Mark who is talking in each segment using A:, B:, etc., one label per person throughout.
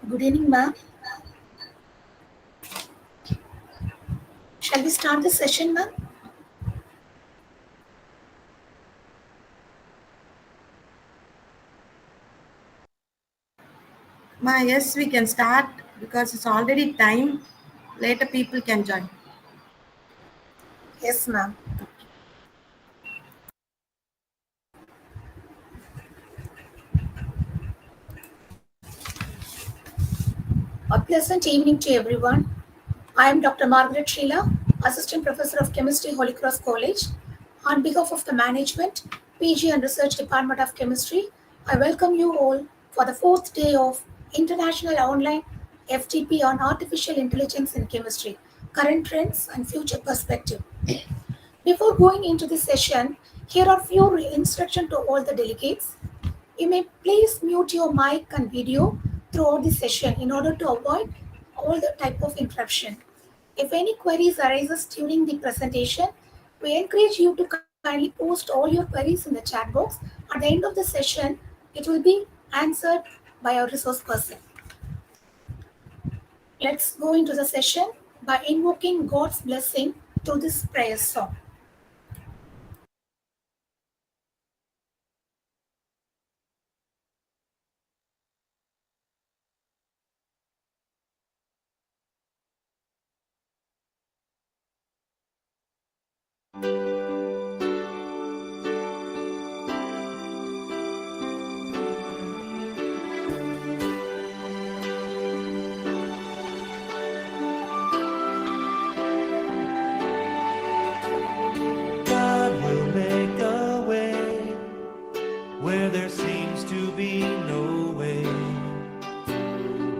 A: Good evening, ma'am. Shall we start the session, ma'am?
B: Yes, we can start because it's already time. Later, people can join.
A: Yes, ma'am. A pleasant evening to everyone. I am Dr. Margaret Sheila, Assistant Professor of Chemistry, Holy Cross College. On behalf of the Management, PG and Research Department of Chemistry, I welcome you all for the fourth day of International Online FTP on Artificial Intelligence in Chemistry, Current Trends and Future Perspective. Before going into the session, here are few instructions to all the delegates. You may please mute your mic and video throughout the session in order to avoid all the type of interruption. If any queries arises during the presentation, we encourage you to kindly post all your queries in the chat box. At the end of the session, it will be answered by our resource person. Let's go into the session by invoking God's blessing through this prayer song.
C: God will make a way where there seems to be no way.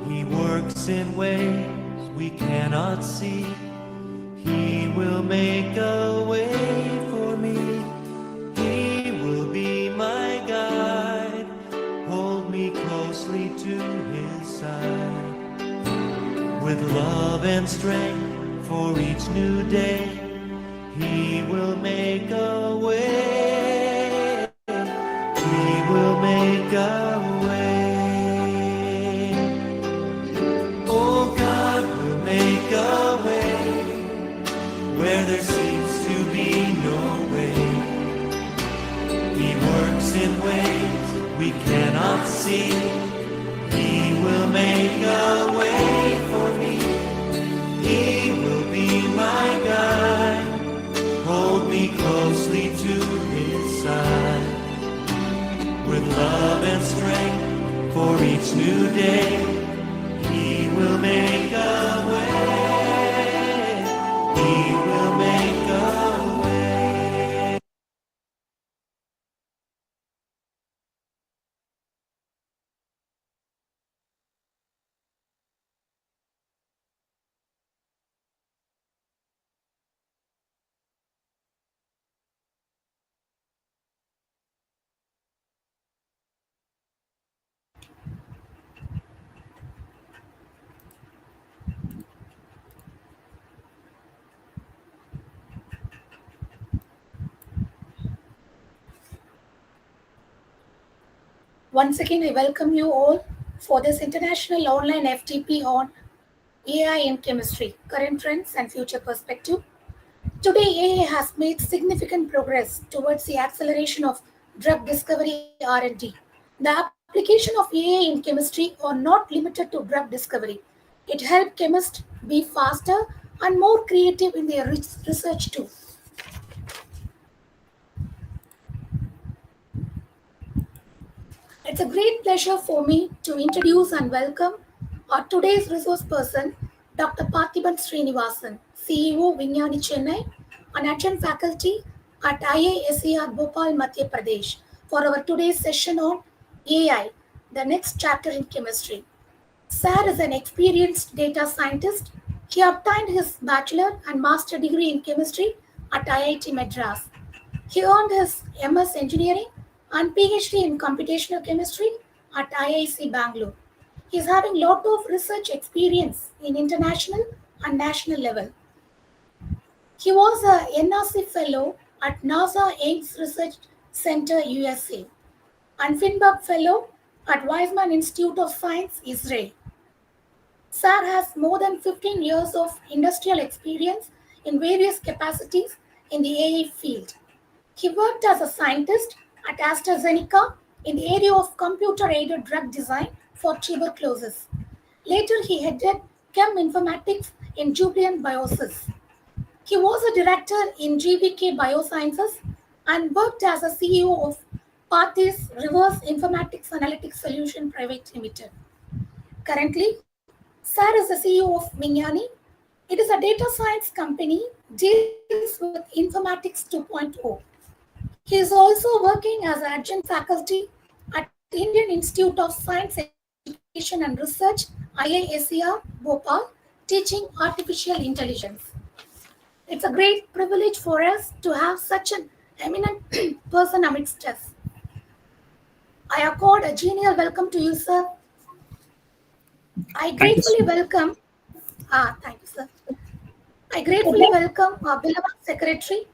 C: He works in ways we cannot see. He will make a way for me. He will be my guide, hold me closely to his side. With love and strength for each new day, he will make a way. He will make a way. Oh, God will make a way where there seems to be no way. He works in ways we cannot see. He will make a way for me. He will be my guide, hold me closely to his side. With love and strength for each new day, he will make a way. He will make a way.
A: Once again, I welcome you all for this international online FTP on AI in chemistry, current trends and future perspective. Today, AI has made significant progress towards the acceleration of drug discovery R&D. The application of AI in chemistry are not limited to drug discovery. It helps chemists be faster and more creative in their research too. It's a great pleasure for me to introduce and welcome our today's resource person, Dr. Parthiban Srinivasan, CEO Vignani Chennai, an adjunct faculty at IISER Bhopal, Madhya Pradesh, for our today's session on AI, the next chapter in chemistry. Sir is an experienced data scientist. He obtained his bachelor and master degree in chemistry at IIT Madras. He earned his MS Engineering and PhD in Computational Chemistry at IIC Bangalore. He is having lot of research experience in international and national level. He was a NRC Fellow at NASA Ames Research Center, USA, and Finberg Fellow at Weizmann Institute of Science, Israel. Sir has more than 15 years of industrial experience in various capacities in the AI field. He worked as a scientist at AstraZeneca in the area of computer aided drug design for tuberculosis. Later, he headed Chem Informatics in Jubilant Biosys. He was a director in GBK Biosciences and worked as a CEO of Pathis Reverse Informatics Analytics Solution Private Limited. Currently, Sar is the CEO of Mignani. It is a data science company deals with Informatics 2.0. He is also working as an adjunct faculty at Indian Institute of Science Education and Research IISER Bhopal, teaching artificial intelligence. It's a great privilege for us to have such an eminent person amidst us. I accord a genial welcome to you, sir. I
D: Thank you.
A: gratefully welcome. Thank you, sir. I gratefully welcome our beloved Secretary,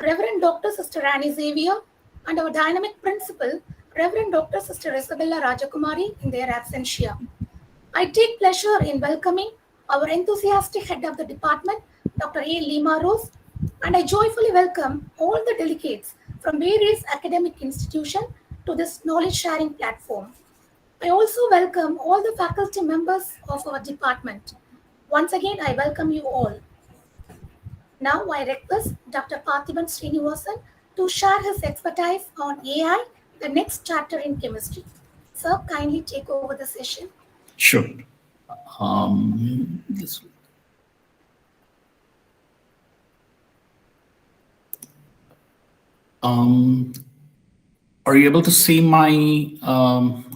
A: Reverend Dr. Sister Annie Xavier, and our dynamic principal, Reverend Dr. Sister Isabella Rajakumari, in their absentia. I take pleasure in welcoming our enthusiastic head of the department, Dr. A. Lima Rose, and I joyfully welcome all the delegates from various academic institutions to this knowledge sharing platform. I also welcome all the faculty members of our department. Once again, I welcome you all. Now I request Dr. Parthiban Srinivasan to share his expertise on AI, the next chapter in chemistry. Sir, kindly take over the session.
D: Sure. This. Are you able to see my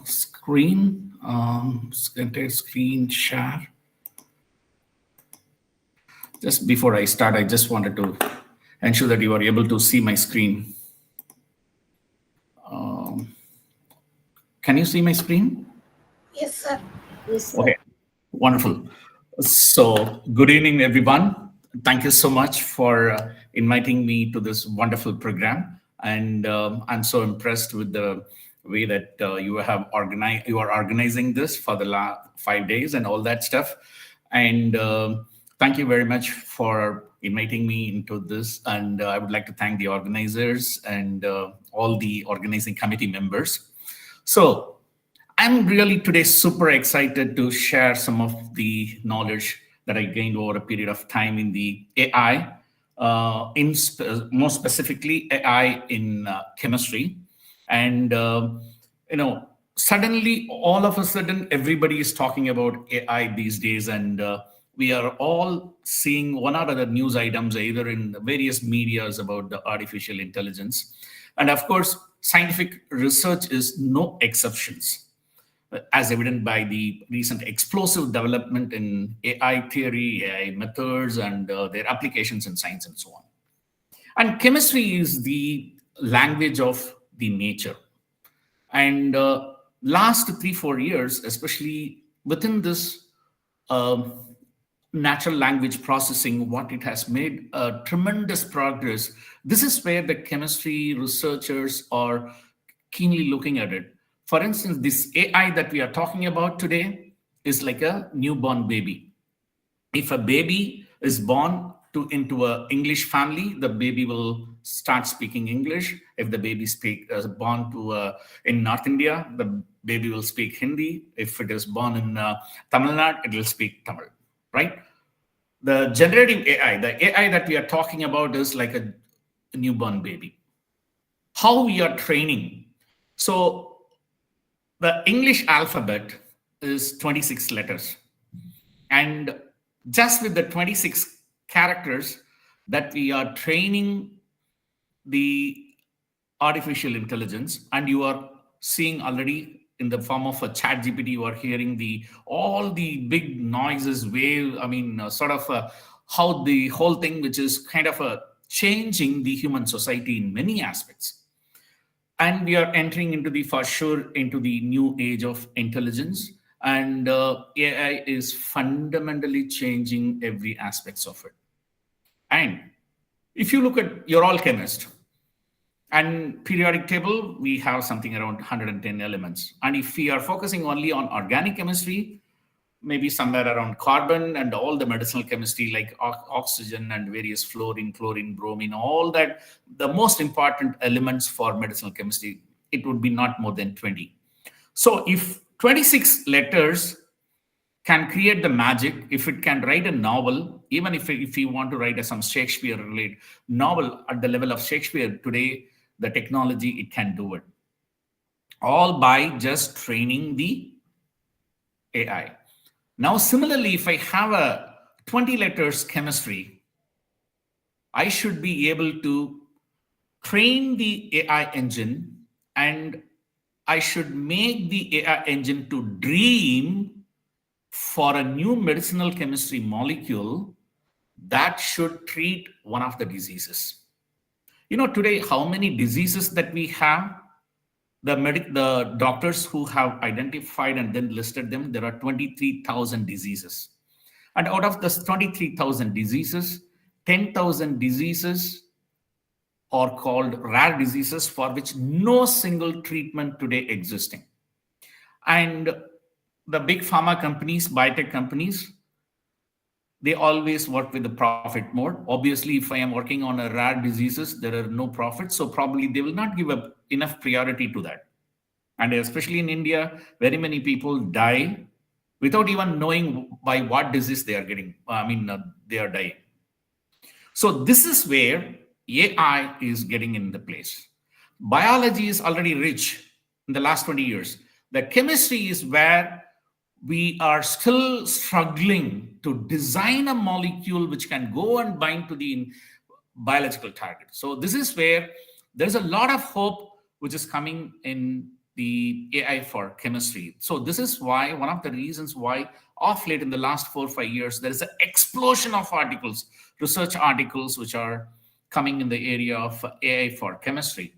D: screen? Entire screen share. Just before I start, I just wanted to ensure that you are able to see my screen. Can you see my screen?
A: Yes, sir.
B: Yes, sir.
D: Okay, wonderful. So, good evening, everyone. Thank you so much for inviting me to this wonderful program. And I'm so impressed with the way that you are organizing this for the last 5 days and all that stuff. And thank you very much for inviting me into this. And I would like to thank the organizers and all the organizing committee members. So I'm really today super excited to share some of the knowledge that I gained over a period of time in the AI, more specifically AI in chemistry. And, suddenly, all of a sudden, everybody is talking about AI these days. And we are all seeing one or other news items, either in various medias about the artificial intelligence. And of course, scientific research is no exceptions, as evident by the recent explosive development in AI theory, AI methods, and their applications in science and so on. And chemistry is the language of the nature. And last 3-4 years, especially within this natural language processing, what it has made tremendous progress. This is where the chemistry researchers are keenly looking at it. For instance, this AI that we are talking about today is like a newborn baby. If a baby is born into an English family, the baby will start speaking English. If the baby is born in North India, the baby will speak Hindi. If it is born in Tamil Nadu, it will speak Tamil, right? The generative AI, the AI that we are talking about is like a newborn baby. How we are training. So the English alphabet is 26 letters. And just with the 26 characters that we are training the artificial intelligence, and you are seeing already in the form of a chat GPT, you are hearing all the big noises, how the whole thing, which is kind of changing the human society in many aspects. And we are entering into the new age of intelligence, and AI is fundamentally changing every aspects of it. And if you look at, you're all chemists, and periodic table, we have something around 110 elements. And if we are focusing only on organic chemistry, maybe somewhere around carbon and all the medicinal chemistry like oxygen and various fluorine, chlorine, bromine, all that, the most important elements for medicinal chemistry, it would be not more than 20. So if 26 letters can create the magic, if it can write a novel, even if you want to write some Shakespeare related novel at the level of Shakespeare today, the technology, it can do it. All by just training the AI. Now, similarly, if I have a 20 letters chemistry, I should be able to train the AI engine, and I should make the AI engine to dream for a new medicinal chemistry molecule that should treat one of the diseases. Today, how many diseases that we have? The doctors who have identified and then listed them, there are 23,000 diseases. And out of this 23,000 diseases, 10,000 diseases are called rare diseases for which no single treatment today existing. And the big pharma companies, biotech companies, they always work with the profit mode. Obviously, if I am working on a rare diseases, there are no profits. So probably they will not give up enough priority to that. And especially in India, very many people die without even knowing by what disease they are getting. They are dying. So this is where AI is getting in the place. Biology is already rich in the last 20 years. The chemistry is where we are still struggling to design a molecule which can go and bind to the biological target. So this is where there's a lot of hope which is coming in the AI for chemistry. So this is why, one of the reasons why of late in the last 4 or 5 years, there is an explosion of articles, research articles, which are coming in the area of AI for chemistry.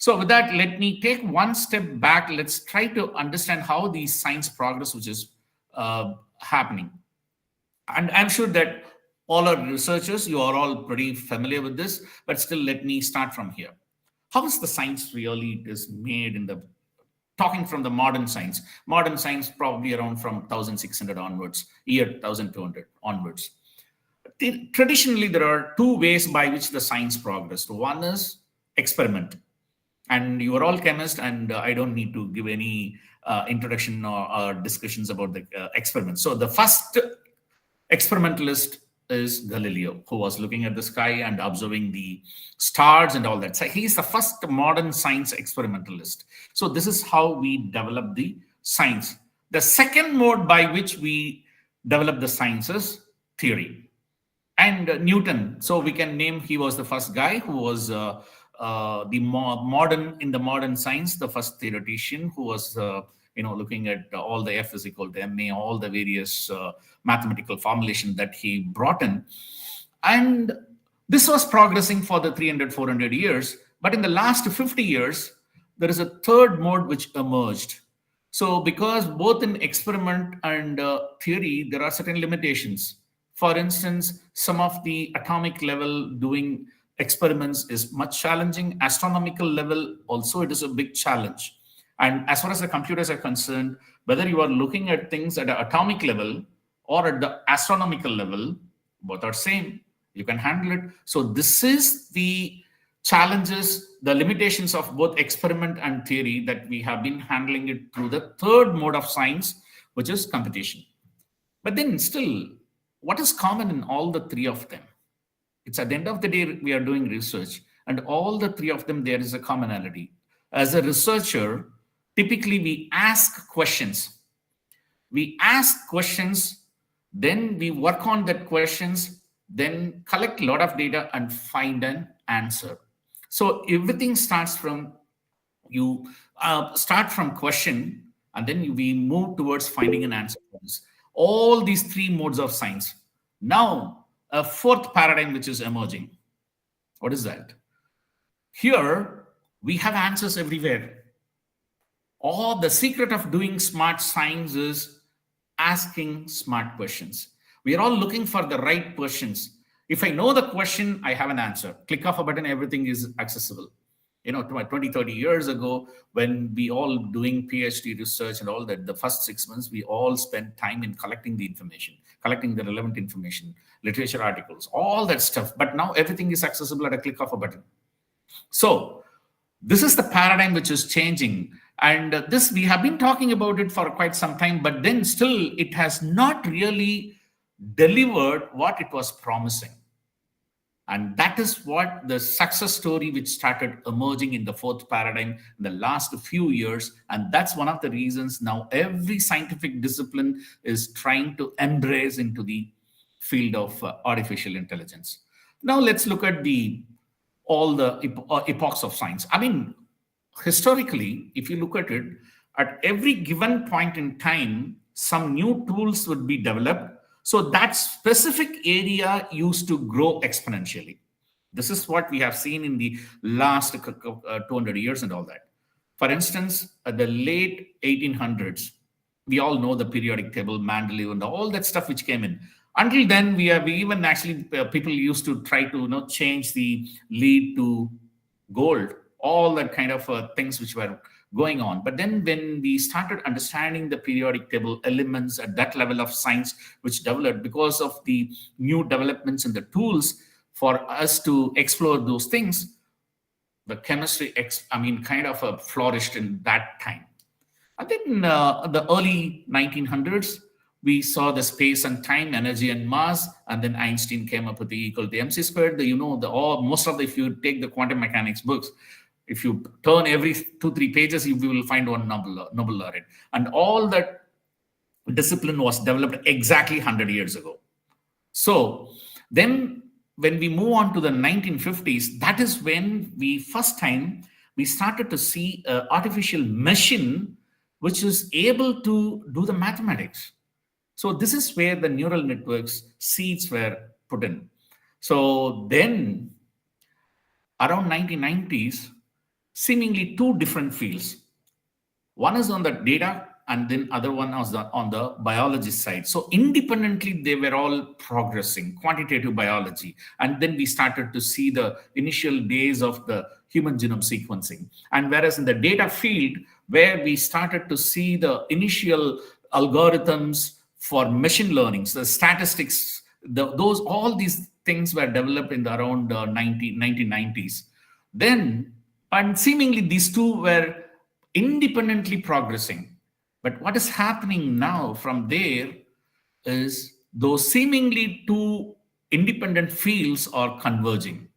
D: So with that, let me take one step back. Let's try to understand how the science progress, which is happening. And I'm sure that all our researchers, you are all pretty familiar with this, but still let me start from here. How is the science really is made in the, talking from the modern science probably around from 1600 onwards, year 1200 onwards. Traditionally, there are two ways by which the science progressed. One is experiment. And you are all chemists, and I don't need to give any introduction or discussions about the experiments. So the first experimentalist is Galileo, who was looking at the sky and observing the stars and all that. So he's the first modern science experimentalist. So this is how we develop the science. The second mode by which we develop the science is theory. And Newton, so we can name, he was the first guy who was the modern science, the first theoretician who was looking at all the F is equal to ma, all the various mathematical formulation that he brought in. And this was progressing for the 300-400 years. But in the last 50 years, there is a third mode which emerged. So because both in experiment and theory, there are certain limitations. For instance, some of the atomic level doing experiments is much challenging. Astronomical level also, it is a big challenge. And as far as the computers are concerned, whether you are looking at things at an atomic level or at the astronomical level, both are same. You can handle it. So this is the challenges, the limitations of both experiment and theory, that we have been handling it through the third mode of science, which is computation. But then still, what is common in all the three of them? It's at the end of the day, we are doing research, and all the three of them, there is a commonality. As a researcher, typically we ask questions. We ask questions, then we work on that questions, then collect a lot of data and find an answer. So everything starts from, you start from question, and then we move towards finding an answer for this. All these three modes of science. Now, a fourth paradigm which is emerging. What is that? Here, we have answers everywhere. All the secret of doing smart science is asking smart questions. We are all looking for the right questions. If I know the question, I have an answer. Click of a button, everything is accessible. 20, 30 years ago, when we all doing PhD research and all that, the first 6 months, we all spent time in collecting the information, collecting the relevant information, literature articles, all that stuff. But now everything is accessible at a click of a button. So this is the paradigm which is changing. And this, we have been talking about it for quite some time, but then still it has not really delivered what it was promising. And that is what the success story which started emerging in the fourth paradigm in the last few years. And that's one of the reasons now every scientific discipline is trying to embrace into the field of artificial intelligence. Now let's look at all the epochs of science. I mean, historically, if you look at it, at every given point in time, some new tools would be developed. So that specific area used to grow exponentially. This is what we have seen in the last 200 years and all that. For instance, at the late 1800s, we all know the periodic table, Mendeleev, and all that stuff which came in. Until then, we even actually people used to try to change the lead to gold, all that kind of things which were going on. But then when we started understanding the periodic table elements at that level of science which developed because of the new developments in the tools for us to explore those things, the chemistry kind of flourished in that time. And then the early 1900s, we saw the space and time, energy and mass, and then Einstein came up with E equal to mc squared. If you take the quantum mechanics books, if you turn every 2-3 pages, you will find one Nobel laureate. And all that discipline was developed exactly 100 years ago. So then when we move on to the 1950s, that is when we started to see an artificial machine which is able to do the mathematics. So this is where the neural networks seeds were put in. So then around 1990s, seemingly two different fields. One is on the data and then other one was on the biology side. So independently, they were all progressing, quantitative biology. And then we started to see the initial days of the human genome sequencing. And whereas in the data field, where we started to see the initial algorithms for machine learning, so the statistics, all these things were developed in the around 1990s. Then, and seemingly these two were independently progressing. But what is happening now from there is those seemingly two independent fields are converging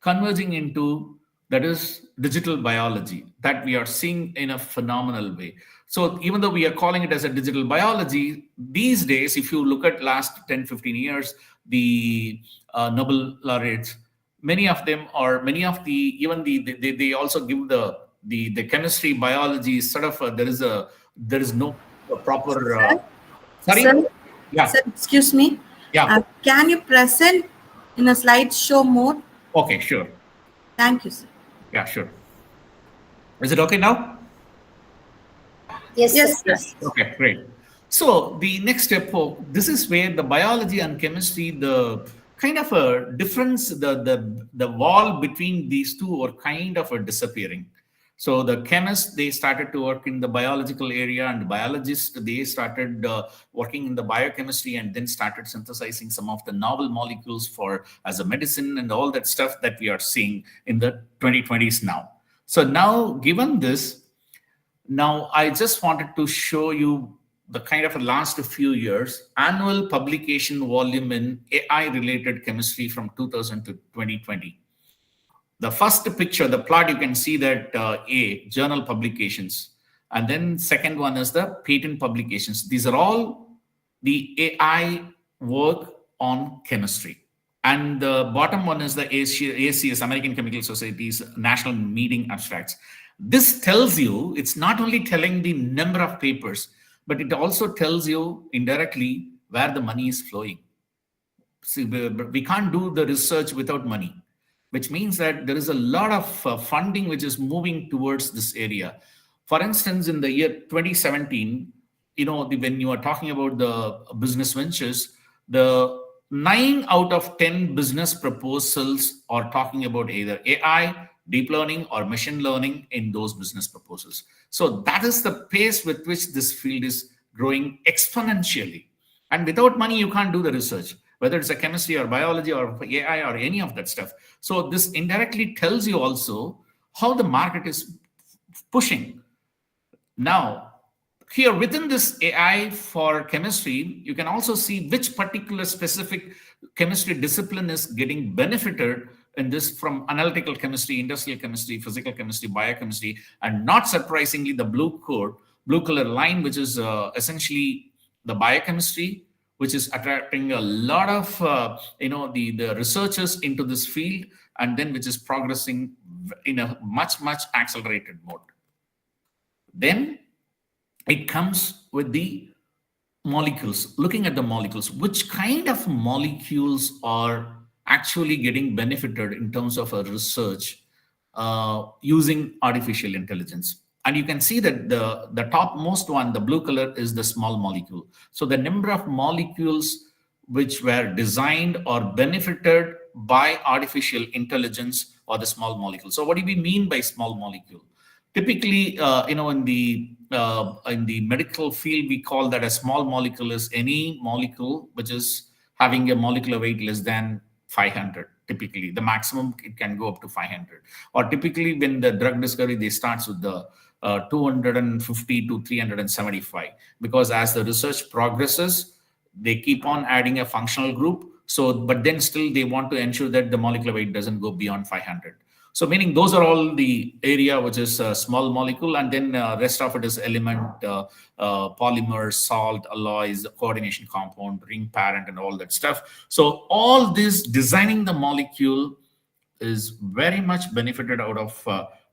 D: into, that is, digital biology, that we are seeing in a phenomenal way. So even though we are calling it as a digital biology, these days, if you look at last 10, 15 years, the Nobel laureates, many of them are, they also give the chemistry, biology, sort of, there is no proper, sorry?
B: Sir,
D: Yeah.
B: sir, excuse me.
D: Yeah.
B: Can you present in a slideshow mode?
D: Okay, sure.
B: Thank you, sir.
D: Yeah, sure. Is it okay now?
A: Yes,
B: Yes,
A: sir.
B: sir.
D: Okay, great. So the next step, this is where the biology and chemistry, the kind of a difference, the wall between these two are kind of disappearing. So the chemists, they started to work in the biological area, and the biologists, they started working in the biochemistry, and then started synthesizing some of the novel molecules as a medicine and all that stuff that we are seeing in the 2020s now. So now, given this, now I just wanted to show you the kind of last few years annual publication volume in AI related chemistry from 2000 to 2020. The first picture, the plot, you can see that journal publications. And then second one is the patent publications. These are all the AI work on chemistry. And the bottom one is the ACS, American Chemical Society's national meeting abstracts. This tells you, it's not only telling the number of papers, but it also tells you indirectly where the money is flowing. See, we can't do the research without money, which means that there is a lot of funding which is moving towards this area. For instance, in the year 2017, when you are talking about the business ventures, the 9 out of 10 business proposals are talking about either AI, deep learning or machine learning in those business proposals. So that is the pace with which this field is growing exponentially. And without money, you can't do the research, whether it's a chemistry or biology or AI or any of that stuff. So this indirectly tells you also how the market is pushing. Now, here within this AI for chemistry, you can also see which particular specific chemistry discipline is getting benefited in this from analytical chemistry, industrial chemistry, physical chemistry, biochemistry, and not surprisingly, the blue color line, which is essentially the biochemistry, which is attracting a lot of the researchers into this field, and then which is progressing in a much accelerated mode. Then it comes with the molecules, looking at the molecules, which kind of molecules are actually getting benefited in terms of a research using artificial intelligence. And you can see that the topmost one, the blue color, is the small molecule. So the number of molecules which were designed or benefited by artificial intelligence or the small molecule. So what do we mean by small molecule? Typically, in the medical field, we call that a small molecule is any molecule which is having a molecular weight less than 500. Typically, the maximum it can go up to 500. Or typically, when the drug discovery, they starts with the 250 to 375, because as the research progresses, they keep on adding a functional group. So, but then still they want to ensure that the molecular weight doesn't go beyond 500. So meaning those are all the area which is a small molecule, and then rest of it is element, polymer, salt, alloys, coordination compound, ring parent, and all that stuff. So all this designing the molecule is very much benefited out of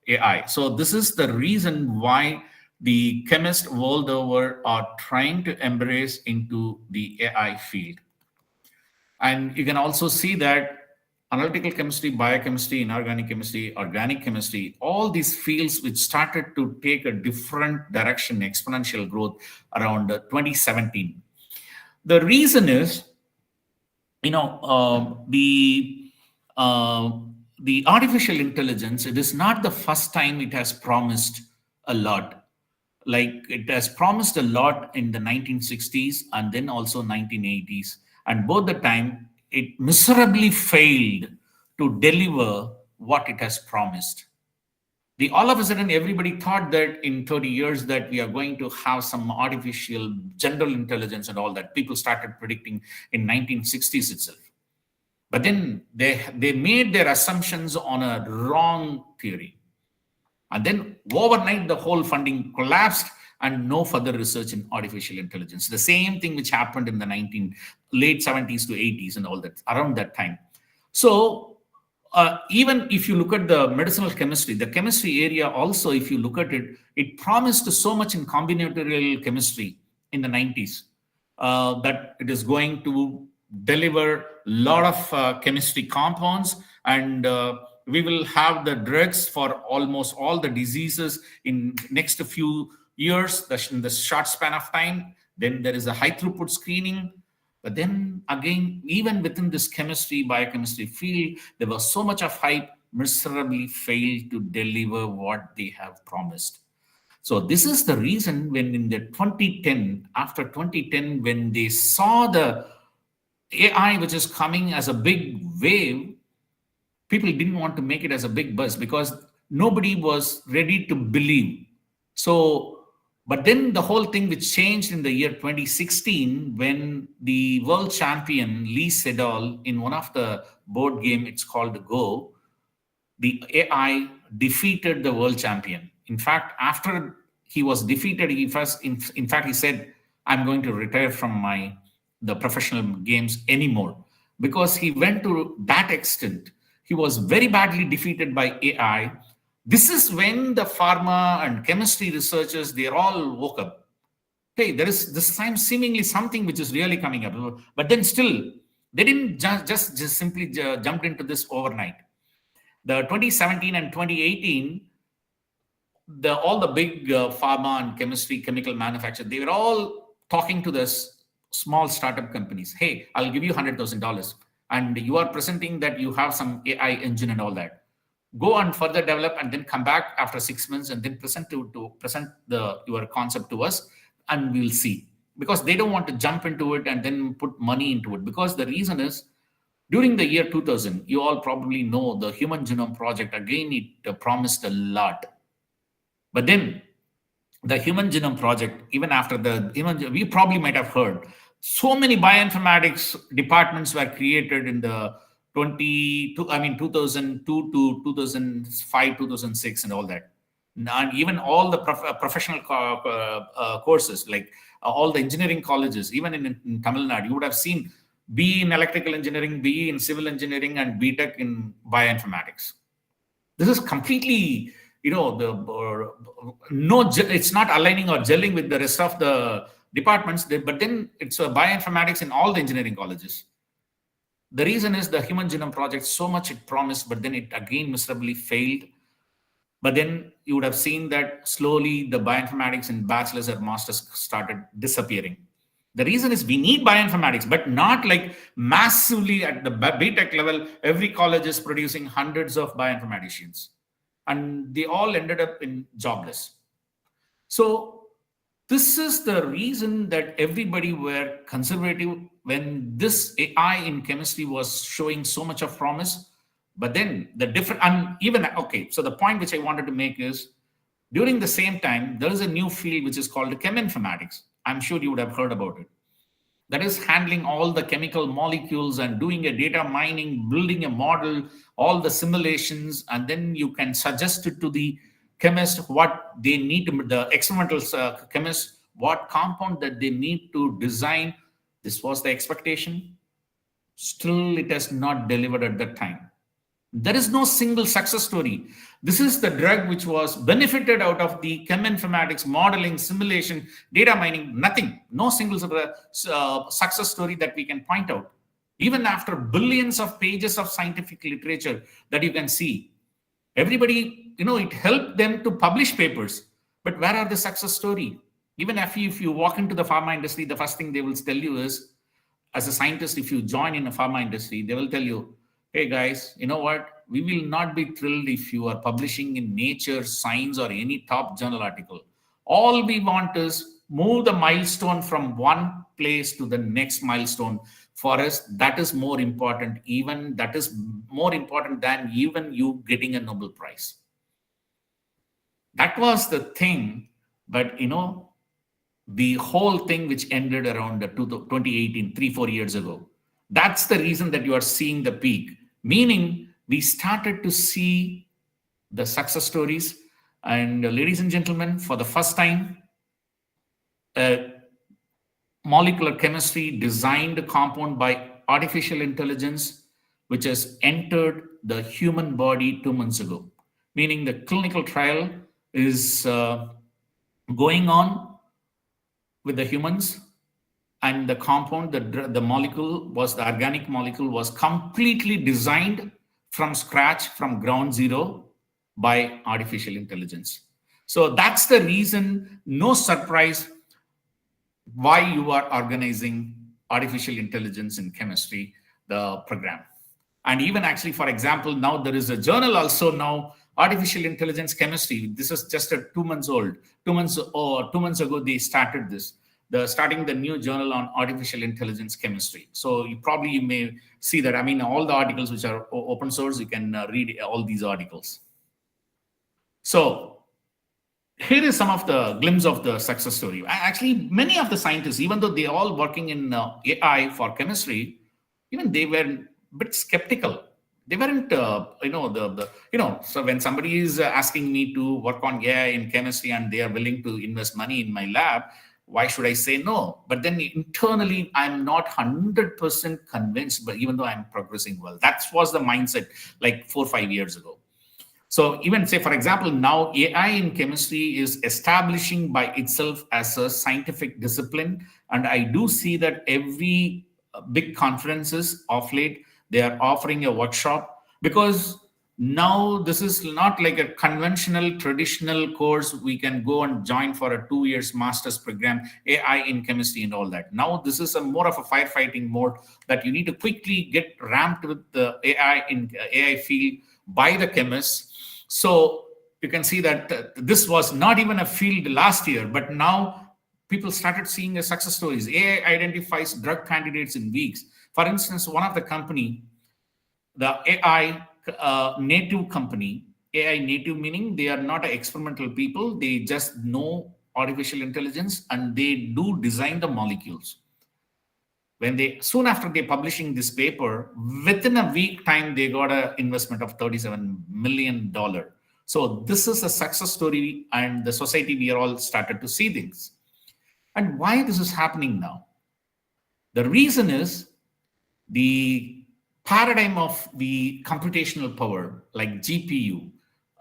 D: AI. So this is the reason why the chemists world over are trying to embrace into the AI field. And you can also see that analytical chemistry, biochemistry, inorganic chemistry, organic chemistry, all these fields which started to take a different direction, exponential growth around 2017. The reason is, the artificial intelligence, it is not the first time it has promised a lot. Like it has promised a lot in the 1960s and then also 1980s. And both the time, it miserably failed to deliver what it has promised. All of a sudden, everybody thought that in 30 years that we are going to have some artificial general intelligence and all that. People started predicting in 1960s itself. But then they made their assumptions on a wrong theory. And then overnight, the whole funding collapsed and no further research in artificial intelligence. The same thing which happened in the late 70s to 80s and all that, around that time. So even if you look at the medicinal chemistry, the chemistry area also, if you look at it, it promised so much in combinatorial chemistry in the 90s that it is going to deliver a lot of chemistry compounds, and we will have the drugs for almost all the diseases in next few years, in the short span of time. Then there is a high throughput screening. But then again, even within this chemistry, biochemistry field, there was so much of hype, miserably failed to deliver what they have promised. So this is the reason when in the 2010, after 2010, when they saw the AI, which is coming as a big wave, people didn't want to make it as a big buzz because nobody was ready to believe. So, but then the whole thing which changed in the year 2016 when the world champion Lee Sedol in one of the board game, it's called Go, the AI defeated the world champion. In fact, after he was defeated, he said, "I'm going to retire from the professional games anymore," because he went to that extent. He was very badly defeated by AI. This is when the pharma and chemistry researchers, they all woke up. Hey, there is this time seemingly something which is really coming up. But then still, they didn't just simply jump into this overnight. The 2017 and 2018, all the big pharma and chemical manufacturers, they were all talking to this small startup companies. Hey, I'll give you $100,000. And you are presenting that you have some AI engine and all that. go and further develop, and then come back after 6 months and then present your concept to us, and we'll see. Because they don't want to jump into it and then put money into it. Because the reason is, during the year 2000, you all probably know the Human Genome Project. Again, it promised a lot. But then the Human Genome Project, even after we probably might have heard, so many bioinformatics departments were created in the 2002 to 2005, 2006, and all that. And even all the professional courses, like all the engineering colleges, even in Tamil Nadu, you would have seen BE in electrical engineering, BE in civil engineering, and BTech in bioinformatics. This is completely, it's not aligning or gelling with the rest of the departments, but then it's a bioinformatics in all the engineering colleges. The reason is the Human Genome Project, so much it promised, but then it again miserably failed. But then you would have seen that slowly the bioinformatics in bachelor's and master's started disappearing. The reason is we need bioinformatics, but not like massively at the BTech level. Every college is producing hundreds of bioinformaticians, and they all ended up in jobless. So this is the reason that everybody were conservative when this AI in chemistry was showing so much of promise. But then so the point which I wanted to make is, during the same time, there is a new field which is called cheminformatics. I'm sure you would have heard about it. That is handling all the chemical molecules and doing a data mining, building a model, all the simulations, and then you can suggest it to the chemist what they need to, the experimental chemist, what compound that they need to design. This was the expectation. Still, it has not delivered at that time. There is no single success story. This is the drug which was benefited out of the cheminformatics, modeling, simulation, data mining, nothing. No single success story that we can point out. Even after billions of pages of scientific literature that you can see, everybody, it helped them to publish papers. But where are the success story? Even if you walk into the pharma industry, the first thing they will tell you is, as a scientist, if you join in a pharma industry, they will tell you, hey guys, you know what? We will not be thrilled if you are publishing in Nature, Science, or any top journal article. All we want is move the milestone from one place to the next milestone. For us, that is more important. That is more important than even you getting a Nobel Prize. That was the thing. But the whole thing which ended around 2018, 3-4 years ago, that's the reason that you are seeing the peak. Meaning, we started to see the success stories. And ladies and gentlemen, for the first time, molecular chemistry designed a compound by artificial intelligence, which has entered the human body 2 months ago. Meaning the clinical trial is going on with the humans. And the compound, the organic molecule was completely designed from scratch, from ground zero, by artificial intelligence. So that's the reason, no surprise, why you are organizing artificial intelligence in chemistry, the program. And even actually, for example, now there is a journal also now, artificial intelligence chemistry. This is just 2 months old. 2 months ago, they started this. Starting the new journal on artificial intelligence chemistry. So you may see that. All the articles which are open source, you can read all these articles. So here is some of the glimpse of the success story. Actually, many of the scientists, even though they are all working in AI for chemistry, even they were a bit skeptical. They weren't, so when somebody is asking me to work on AI in chemistry and they are willing to invest money in my lab, why should I say no? But then internally, I'm not 100% convinced, but even though I'm progressing well, that was the mindset like 4 or 5 years ago. So even say, for example, now AI in chemistry is establishing by itself as a scientific discipline. And I do see that every big conferences of late, they are offering a workshop, because now this is not like a conventional traditional course we can go and join for a 2 years master's program, AI in chemistry and all that. Now this is more of a firefighting mode that you need to quickly get ramped with the AI in AI field by the chemists. So you can see that this was not even a field last year, but now people started seeing the success stories. AI identifies drug candidates in weeks. For instance, one of the company, the AI native company, AI native meaning they are not experimental people, they just know artificial intelligence and they do design the molecules. When they soon after they publishing this paper, within a week time they got an investment of $37 million. So this is a success story, and the society we are all started to see things. And why this is happening now? The reason is the paradigm of the computational power like GPU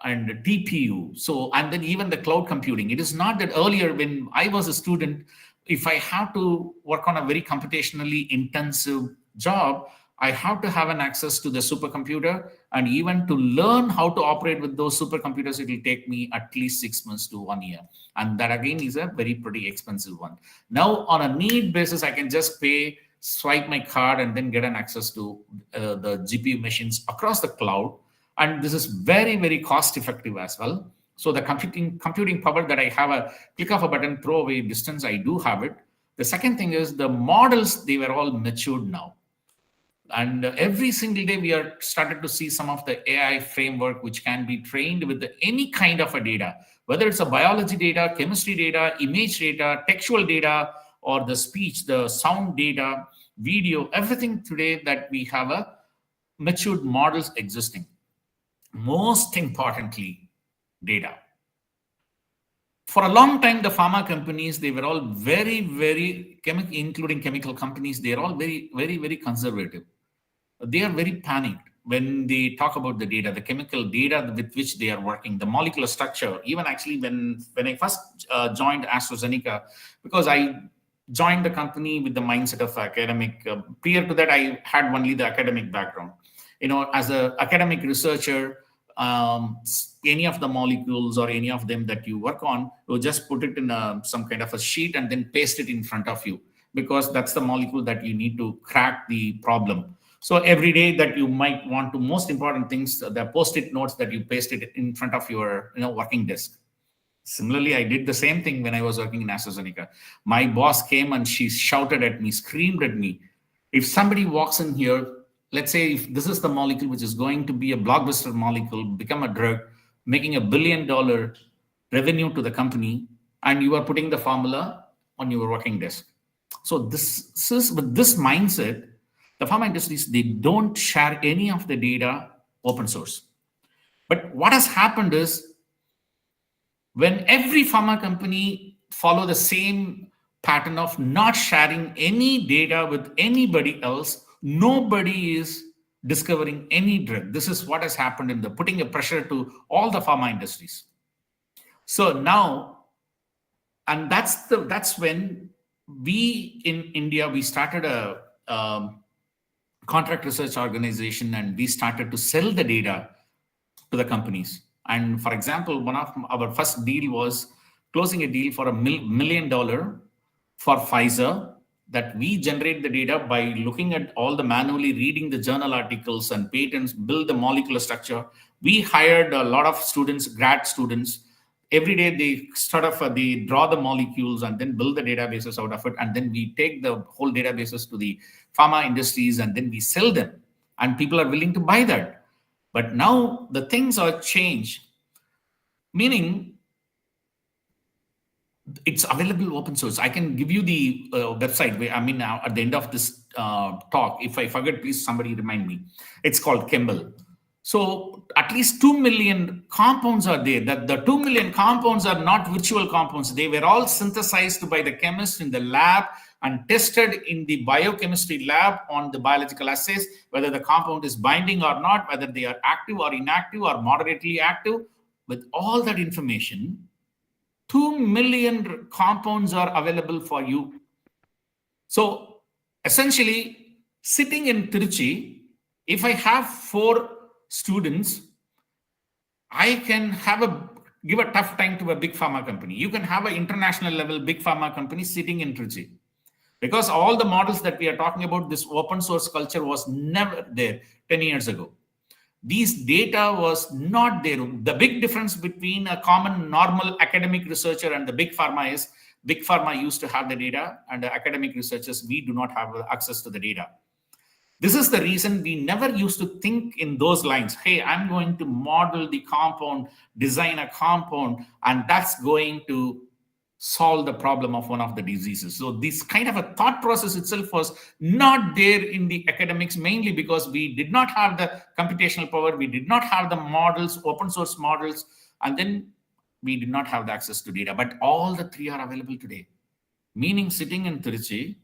D: and TPU. So, and then even the cloud computing. It is not that earlier when I was a student, if I have to work on a very computationally intensive job, I have to have an access to the supercomputer, and even to learn how to operate with those supercomputers, it will take me at least 6 months to 1 year. And that again is a very pretty expensive one. Now on a need basis, I can just pay, swipe my card, and then get an access to the GPU machines across the cloud. And this is very, very cost effective as well. So the computing power that I have a click of a button, throw away distance, I do have it. The second thing is the models, they were all matured now. And every single day we are started to see some of the AI framework which can be trained with any kind of a data, whether it's a biology data, chemistry data, image data, textual data, or the speech, the sound data, video, everything today that we have a matured models existing. Most importantly, data. For a long time, the pharma companies, they were all very, very, including chemical companies, they are all very, very, very conservative. They are very panicked when they talk about the data, the chemical data with which they are working, the molecular structure. Even actually when I first joined AstraZeneca, because I joined the company with the mindset of academic. Prior to that, I had only the academic background. As an academic researcher, any of the molecules or any of them that you work on, you just put it in some kind of a sheet and then paste it in front of you, because that's the molecule that you need to crack the problem. So every day that you might want to, most important things, the post-it notes that you paste it in front of your working desk. Similarly, I did the same thing when I was working in AstraZeneca. My boss came and she shouted at me, screamed at me. If somebody walks in here, let's say if this is the molecule which is going to be a blockbuster molecule, become a drug, making $1 billion revenue to the company, and you are putting the formula on your working desk. So this is with this mindset, the pharma industries, they don't share any of the data open source. But what has happened is, when every pharma company follow the same pattern of not sharing any data with anybody else, nobody is discovering any drug. This is what has happened in the putting a pressure to all the pharma industries. So now, and that's when we in India, we started a contract research organization, and we started to sell the data to the companies. And for example, one of our first deal was closing a deal for $1 million for Pfizer, that we generate the data by looking at all the manually reading the journal articles and patents, build the molecular structure. We hired a lot of students, grad students. Every day they draw the molecules and then build the databases out of it. And then we take the whole databases to the pharma industries and then we sell them. And people are willing to buy that. But now the things are changed, meaning it's available open source. I can give you the website. Now at the end of this talk, if I forget, please somebody remind me. It's called Kemble. So at least 2 million compounds are there. That the 2 million compounds are not virtual compounds. They were all synthesized by the chemist in the lab and tested in the biochemistry lab on the biological assays, whether the compound is binding or not, whether they are active or inactive or moderately active. With all that information, 2 million compounds are available for you. So essentially, sitting in Trichy, if I have 4 students, I can give a tough time to a big pharma company. You can have an international level big pharma company sitting in Trichy. Because all the models that we are talking about, this open source culture was never there 10 years ago. These data was not there. The big difference between a common normal academic researcher and the big pharma is big pharma used to have the data, and the academic researchers, we do not have access to the data. This is the reason we never used to think in those lines. Hey, I'm going to model the compound, design a compound, and that's going to solve the problem of one of the diseases. So this kind of a thought process itself was not there in the academics, mainly because we did not have the computational power, we did not have the models, open source models, and then we did not have the access to data. But all the three are available today. Meaning, sitting in Trichy,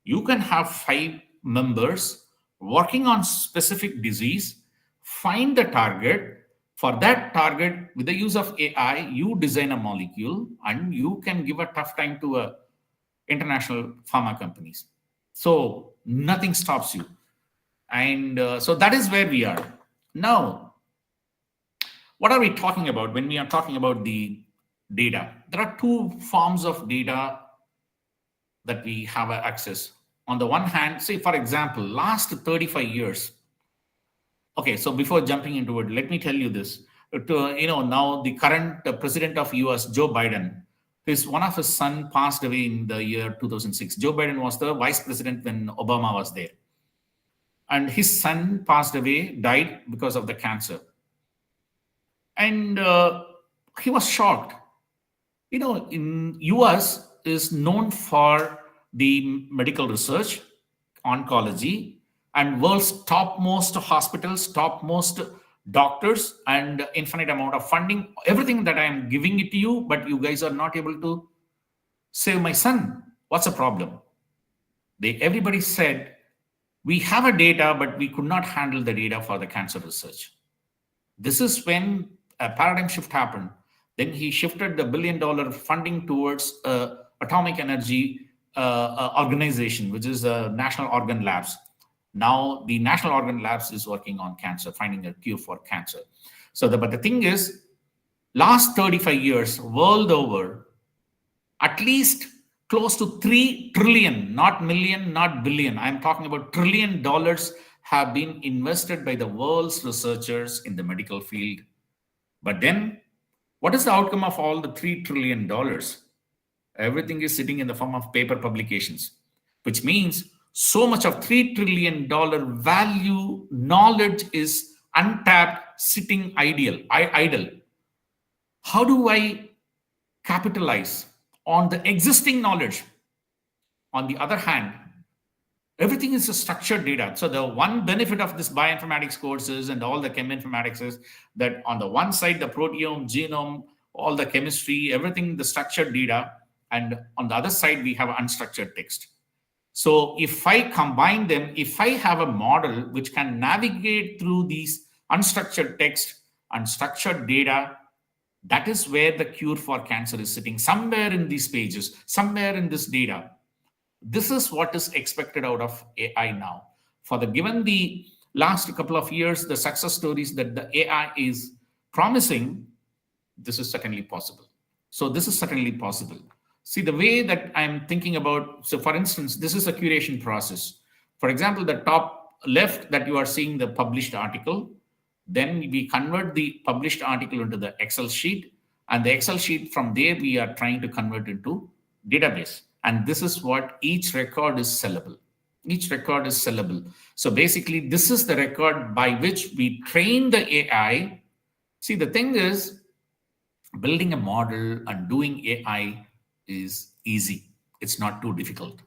D: you can have 5 members working on specific disease, find the target. For that target, with the use of AI, you design a molecule and you can give a tough time to international pharma companies. So nothing stops you. And so that is where we are. Now, what are we talking about when we are talking about the data? There are 2 forms of data that we have access. On the one hand, say, for example, last 35 years. Okay, so before jumping into it, let me tell you this. Now the current president of US, Joe Biden, one of his son passed away in the year 2006. Joe Biden was the vice president when Obama was there. And his son passed away, died because of the cancer. And he was shocked. In US is known for the medical research, oncology, and world's topmost hospitals, topmost doctors, and infinite amount of funding. Everything that I am giving it to you, but you guys are not able to save my son. What's the problem? Everybody said, we have a data, but we could not handle the data for the cancer research. This is when a paradigm shift happened. Then he shifted the $1 billion funding towards atomic energy organization, which is the National Organ Labs. Now the National Organ Labs is working on cancer, finding a cure for cancer. But the thing is, last 35 years, world over, at least close to $3 trillion, not million, not billion, I'm talking about $1 trillion have been invested by the world's researchers in the medical field. But then, what is the outcome of all the $3 trillion? Everything is sitting in the form of paper publications, which means so much of $3 trillion value knowledge is untapped, sitting idle. How do I capitalize on the existing knowledge? On the other hand, everything is a structured data. So the one benefit of this bioinformatics courses and all the cheminformatics is that on the one side, the proteome, genome, all the chemistry, everything, the structured data, and on the other side, we have unstructured text. So if I combine them, if I have a model which can navigate through these unstructured text and structured data, that is where the cure for cancer is sitting, somewhere in these pages, somewhere in this data. This is what is expected out of AI now. Given the last couple of years, the success stories that the AI is promising, this is certainly possible. So this is certainly possible. See, the way that I'm thinking about, so for instance, this is a curation process. For example, the top left that you are seeing the published article, then we convert the published article into the Excel sheet, and the Excel sheet from there, we are trying to convert into database. And this is what each record is sellable. Each record is sellable. So basically, this is the record by which we train the AI. See, the thing is, building a model and doing AI is easy. It's not too difficult.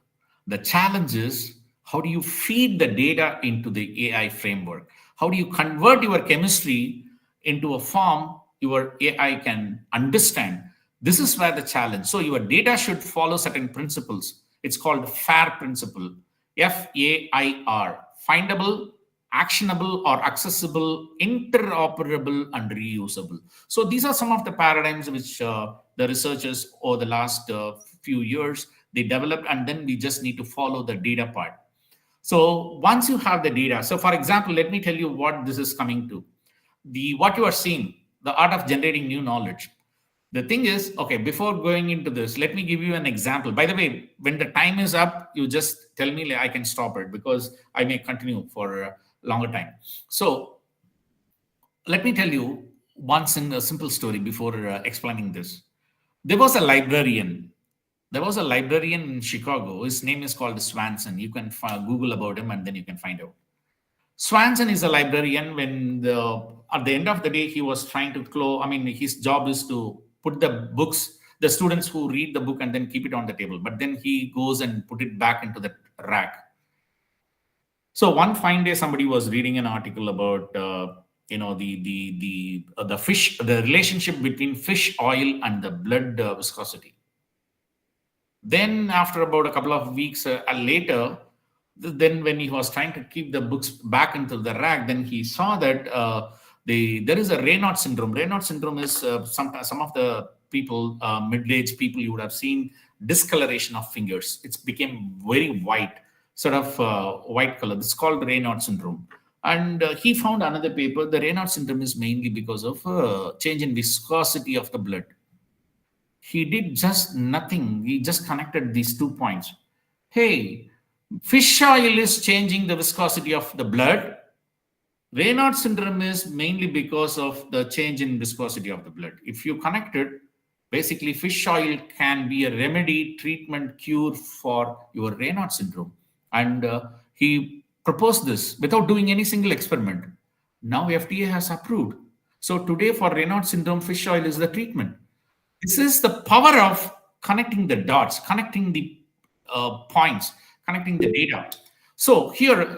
D: The challenge is, how do you feed the data into the AI framework? How do you convert your chemistry into a form your AI can understand? This is where the challenge. So your data should follow certain principles. It's called FAIR principle. FAIR. Findable, actionable or accessible, interoperable, and reusable. So these are some of the paradigms which the researchers over the last few years, they developed, and then we just need to follow the data part. So once you have the data, so for example, let me tell you what this is coming to. What you are seeing, the art of generating new knowledge. The thing is, okay, before going into this, let me give you an example. By the way, when the time is up, you just tell me, I can stop it because I may continue for a longer time. So let me tell you once in a simple story before explaining this. There was a librarian. There was a librarian in Chicago. His name is called Swanson. You can Google about him and then you can find out. Swanson is a librarian. When at the end of the day, he was trying to close. I mean, his job is to put the books, the students who read the book, and then keep it on the table. But then he goes and put it back into the rack. So one fine day, somebody was reading an article about the fish, the relationship between fish oil and the blood viscosity. Then after about a couple of weeks later, then when he was trying to keep the books back into the rack, then he saw that there is a Raynaud syndrome. Raynaud syndrome is some of the people, middle-aged people, you would have seen discoloration of fingers. It's became very white, sort of white color. It's called Raynaud syndrome. And he found another paper. The Raynaud syndrome is mainly because of change in viscosity of the blood. He did just nothing. He just connected these 2 points. Hey, fish oil is changing the viscosity of the blood. Raynaud syndrome is mainly because of the change in viscosity of the blood. If you connect it, basically fish oil can be a remedy, treatment, cure for your Raynaud syndrome. And he proposed this without doing any single experiment. Now FDA has approved. So today for Raynaud syndrome, fish oil is the treatment. This is the power of connecting the dots, connecting the points, connecting the data. So here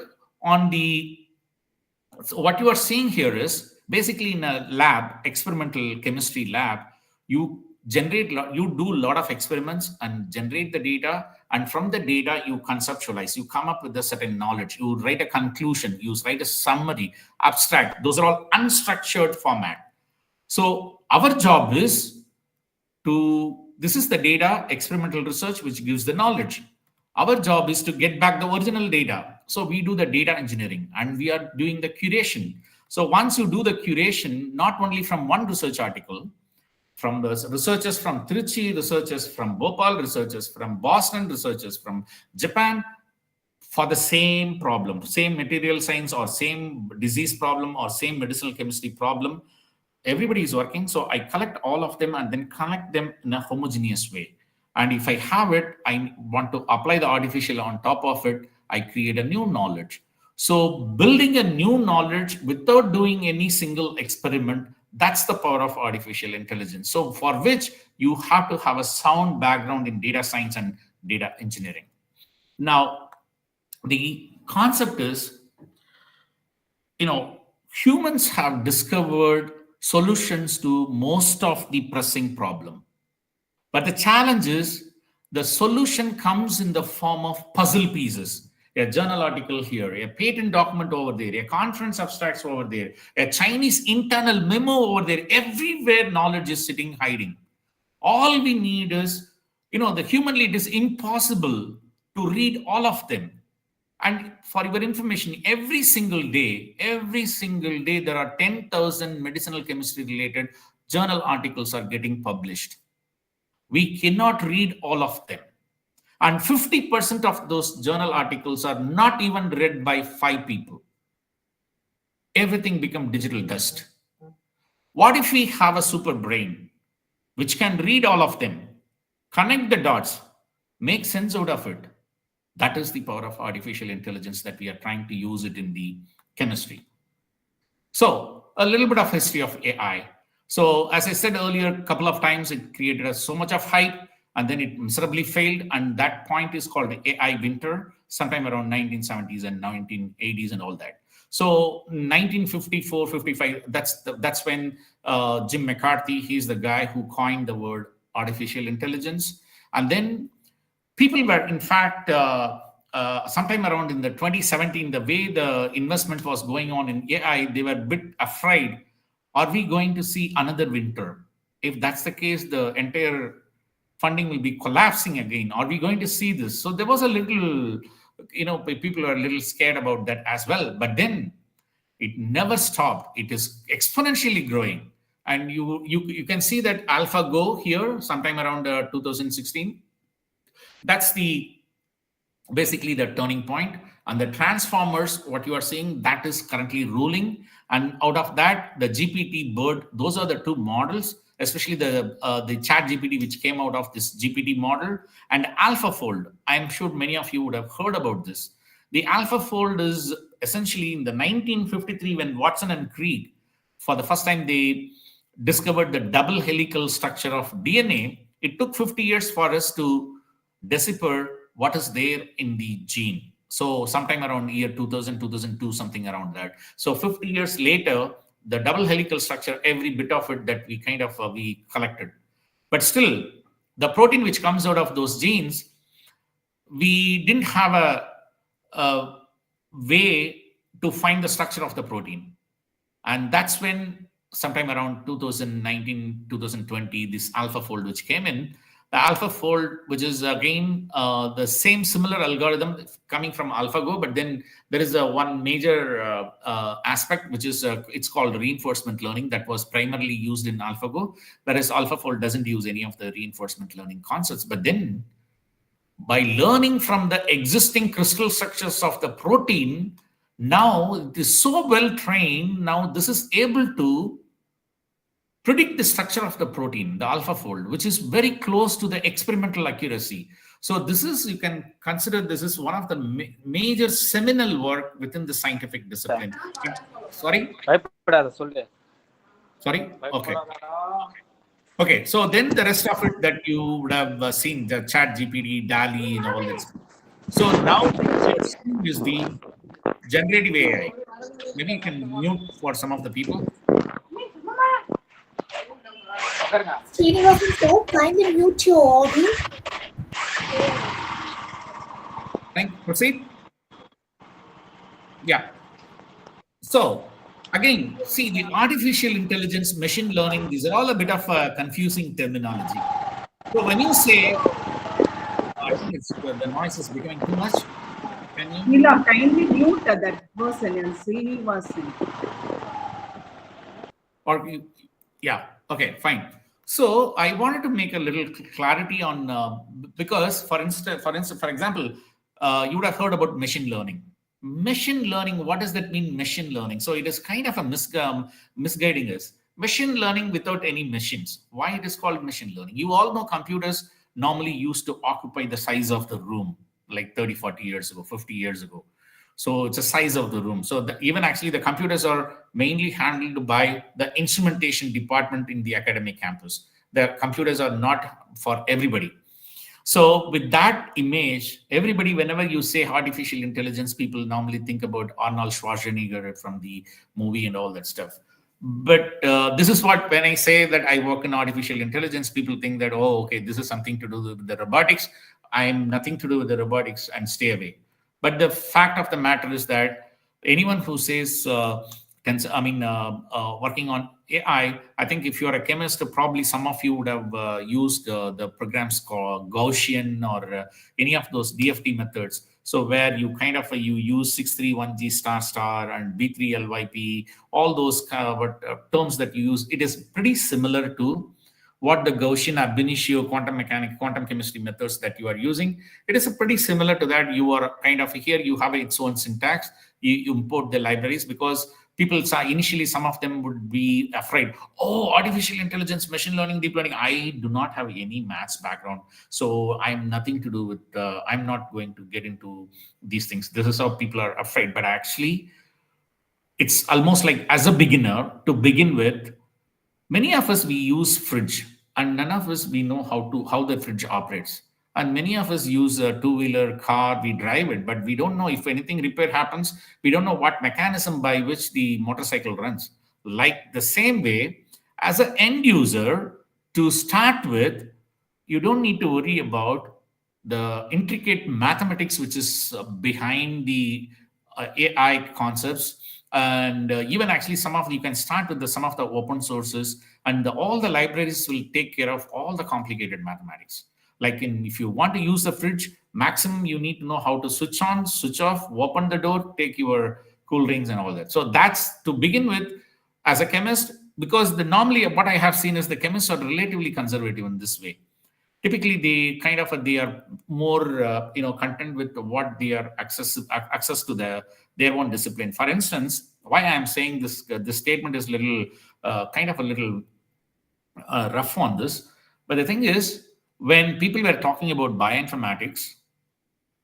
D: what you are seeing here is basically in a lab, experimental chemistry lab, you do a lot of experiments and generate the data. And from the data, you conceptualize, you come up with a certain knowledge, you write a conclusion, you write a summary, abstract. Those are all unstructured format. So our job is this is the data, experimental research, which gives the knowledge. Our job is to get back the original data. So we do the data engineering and we are doing the curation. So once you do the curation, not only from one research article, from the researchers from Trichy, researchers from Bhopal, researchers from Boston, researchers from Japan, for the same problem, same material science or same disease problem or same medicinal chemistry problem, everybody is working. So I collect all of them and then connect them in a homogeneous way. And if I have it, I want to apply the artificial on top of it, I create a new knowledge. So building a new knowledge without doing any single experiment, that's the power of artificial intelligence. So for which you have to have a sound background in data science and data engineering. Now, the concept is, humans have discovered solutions to most of the pressing problem. But the challenge is the solution comes in the form of puzzle pieces. A journal article here, a patent document over there, a conference abstracts over there, a Chinese internal memo over there. Everywhere knowledge is sitting hiding. All we need is, the humanly it is impossible to read all of them. And for your information, every single day, there are 10,000 medicinal chemistry related journal articles are getting published. We cannot read all of them. And 50% of those journal articles are not even read by 5 people. Everything becomes digital dust. What if we have a super brain which can read all of them, connect the dots, make sense out of it? That is the power of artificial intelligence that we are trying to use it in the chemistry. So a little bit of history of AI. So as I said earlier, a couple of times it created so much of hype and then it miserably failed. And that point is called the AI winter, sometime around 1970s and 1980s and all that. So 1954, 55, that's when Jim McCarthy, he's the guy who coined the word artificial intelligence. And then people were, in fact, sometime around in the 2017, the way the investment was going on in AI, they were a bit afraid. Are we going to see another winter? If that's the case, the entire funding will be collapsing again. Are we going to see this? So there was a little, people are a little scared about that as well. But then it never stopped. It is exponentially growing. And you can see that AlphaGo here, sometime around 2016. That's the basically the turning point, and the transformers, what you are seeing, that is currently ruling. And out of that, the GPT bird, those are the two models, especially the chat GPT, which came out of this GPT model, and AlphaFold. I'm sure many of you would have heard about this. The AlphaFold is essentially in the 1953, when Watson and Crick, for the first time, they discovered the double helical structure of DNA. It took 50 years for us to decipher what is there in the gene. So sometime around year 2000, 2002, something around that. So 50 years later, the double helical structure, every bit of it that we kind of we collected. But still, the protein which comes out of those genes, we didn't have a way to find the structure of the protein. And that's when sometime around 2019, 2020, this AlphaFold which came in. The AlphaFold, which is again the same similar algorithm coming from AlphaGo, but then there is a one major aspect, which is it's called reinforcement learning, that was primarily used in AlphaGo, whereas AlphaFold doesn't use any of the reinforcement learning concepts. But then by learning from the existing crystal structures of the protein, now it is so well trained, now this is able to predict the structure of the protein, the AlphaFold, which is very close to the experimental accuracy. So this is, you can consider this is one of the major seminal work within the scientific discipline. Sorry? Sorry? Okay. Okay, so then the rest of it that you would have seen, the chat GPT, DALI, and all that. So now what you're seeing is the generative AI. Maybe you can mute for some of the people.
A: Srinivasan sir, kindly mute your audio.
D: Proceed. Yeah. So again, see, the artificial intelligence, machine learning, these are all a bit of a confusing terminology. So when you say, I think the noise is becoming too much. Can you?
E: Sheila, kindly mute that person and Srinivasan.
D: Or yeah, okay, fine. So I wanted to make a little clarity on because, for example, you would have heard about machine learning. Machine learning, what does that mean? Machine learning. So it is kind of a misguiding us. Machine learning without any machines. Why it is called machine learning? You all know computers normally used to occupy the size of the room, like 30, 40 years ago, 50 years ago. So it's the size of the room. So even actually the computers are mainly handled by the instrumentation department in the academic campus. The computers are not for everybody. So with that image, everybody, whenever you say artificial intelligence, people normally think about Arnold Schwarzenegger from the movie and all that stuff. But this is what, when I say that I work in artificial intelligence, people think that, oh, okay, this is something to do with the robotics. I'm nothing to do with the robotics, and stay away. But the fact of the matter is that anyone who says, working on AI, I think if you're a chemist, probably some of you would have used the programs called Gaussian or any of those DFT methods. So where you kind of you use 631G star star and B3LYP, all those terms that you use, it is pretty similar to what the Gaussian, ab initio, quantum mechanics, quantum chemistry methods that you are using. It is pretty similar to that. You are kind of here, you have its own syntax, you import the libraries, because people saw initially, some of them would be afraid. Oh, artificial intelligence, machine learning, deep learning. I do not have any maths background. So I'm nothing to do with, I'm not going to get into these things. This is how people are afraid. But actually, it's almost like as a beginner, to begin with, many of us, we use fridge, and none of us, we know how the fridge operates. And many of us use a two-wheeler car, we drive it, but we don't know if anything repair happens. We don't know what mechanism by which the motorcycle runs. Like the same way, as an end user, to start with, you don't need to worry about the intricate mathematics which is behind the AI concepts. And even actually you can start with some of the open sources, and all the libraries will take care of all the complicated mathematics. Like if you want to use the fridge, maximum you need to know how to switch on, switch off, open the door, take your cool rings and all that. So that's to begin with as a chemist, because normally what I have seen is the chemists are relatively conservative in this way. typically they are more content with what they are access to their own discipline. For instance, why I am saying this statement is little kind of a little rough on this, but the thing is, when people were talking about bioinformatics,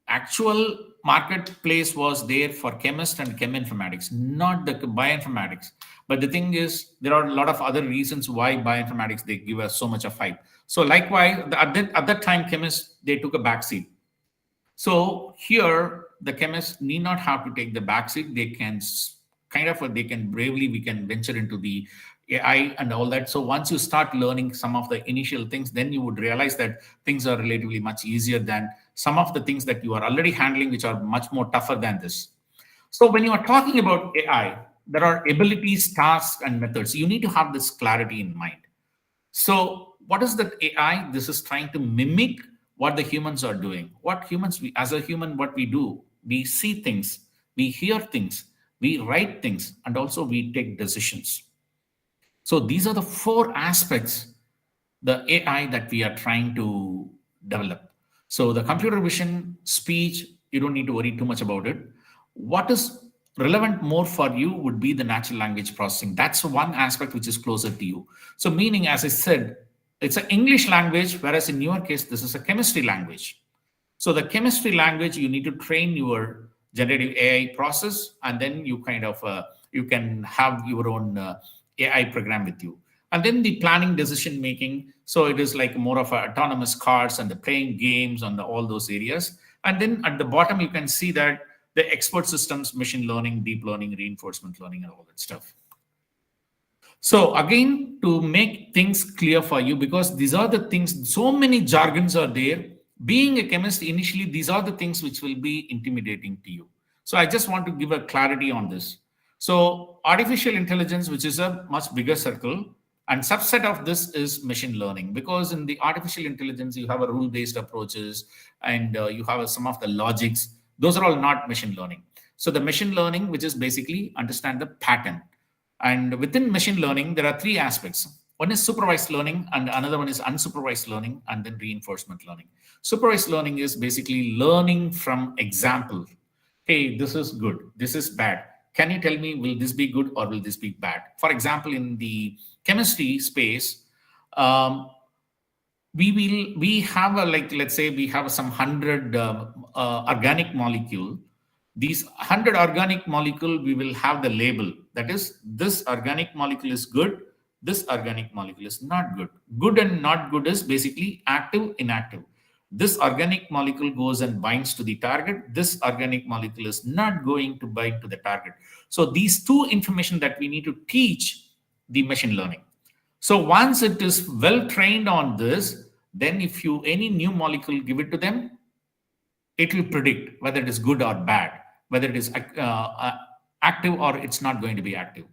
D: actual marketplace was there for chemist and cheminformatics, not the bioinformatics. But the thing is, there are a lot of other reasons why bioinformatics they give us so much of hype. So likewise, at that time, chemists they took a backseat. So here, the chemists need not have to take the backseat. They can they can bravely, we can venture into the AI and all that. So once you start learning some of the initial things, then you would realize that things are relatively much easier than some of the things that you are already handling, which are much more tougher than this. So when you are talking about AI, there are abilities, tasks, and methods. You need to have this clarity in mind. So, what is that AI? This is trying to mimic what the humans are doing. What humans, as a human, what we do, we see things, we hear things, we write things, and also we take decisions. So, these are the four aspects the AI that we are trying to develop. So the computer vision, speech, you don't need to worry too much about it. What is relevant more for you would be the natural language processing. That's one aspect which is closer to you. So meaning, as I said, it's an English language, whereas in your case, this is a chemistry language. So the chemistry language, you need to train your generative AI process, and then you you can have your own AI program with you. And then the planning, decision making. So it is like more of autonomous cars and the playing games on all those areas. And then at the bottom, you can see that the expert systems, machine learning, deep learning, reinforcement learning, and all that stuff. So again, to make things clear for you, because these are the things, so many jargons are there. Being a chemist, initially, these are the things which will be intimidating to you. So I just want to give a clarity on this. So artificial intelligence, which is a much bigger circle, and subset of this is machine learning, because in the artificial intelligence, you have a rule-based approaches and you have some of the logics. Those are all not machine learning. So the machine learning, which is basically understand the pattern. And within machine learning, there are three aspects. One is supervised learning, and another one is unsupervised learning, and then reinforcement learning. Supervised learning is basically learning from example. Hey, this is good, this is bad. Can you tell me, will this be good or will this be bad? For example, in the chemistry space, we have let's say we have some 100 organic molecule. These 100 organic molecule, we will have the label. That is, this organic molecule is good, this organic molecule is not good. Good and not good is basically active, inactive. This organic molecule goes and binds to the target. This organic molecule is not going to bind to the target. So these two information that we need to teach the machine learning. So once it is well trained on this, then if you any new molecule give it to them, it will predict whether it is good or bad, whether it is active or it's not going to be active.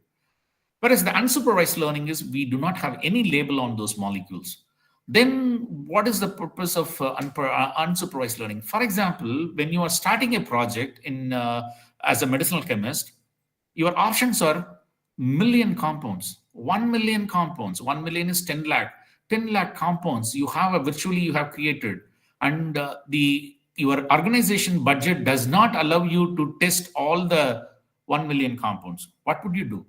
D: Whereas the unsupervised learning is we do not have any label on those molecules. Then what is the purpose of unsupervised learning? For example, when you are starting a project as a medicinal chemist, your options are million compounds, 1 million compounds. 1 million is 10 lakh. 10 lakh compounds you have virtually you have created, and your organization budget does not allow you to test all the 1 million compounds. What would you do?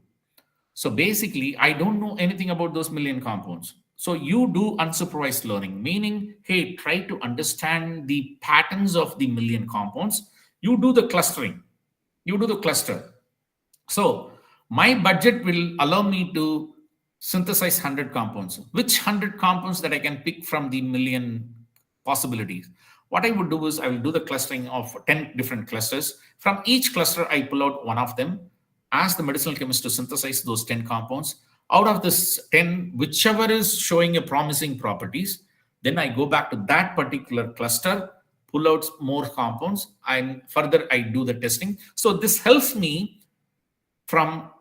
D: So basically, I don't know anything about those million compounds. So you do unsupervised learning, meaning, hey, try to understand the patterns of the million compounds. You do the clustering. You do the cluster. So my budget will allow me to synthesize 100 compounds. Which 100 compounds that I can pick from the million possibilities? What I would do is I will do the clustering of 10 different clusters. From each cluster, I pull out one of them, ask the medicinal chemist to synthesize those 10 compounds. Out of this 10, whichever is showing a promising properties, then I go back to that particular cluster, pull out more compounds, and further I do the testing. So this helps me from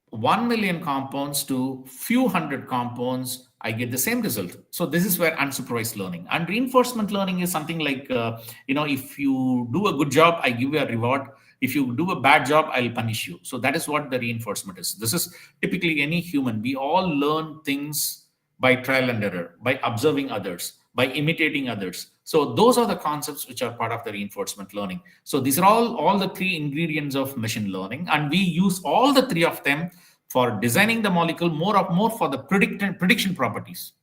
D: 1 million compounds to few hundred compounds, I get the same result. So this is where unsupervised learning. And reinforcement learning is something like, if you do a good job, I give you a reward. If you do a bad job, I'll punish you. So that is what the reinforcement is. This is typically any human. We all learn things by trial and error, by observing others, by imitating others. So those are the concepts which are part of the reinforcement learning. So these are all the three ingredients of machine learning, and we use all the three of them for designing the molecule, more for the prediction properties.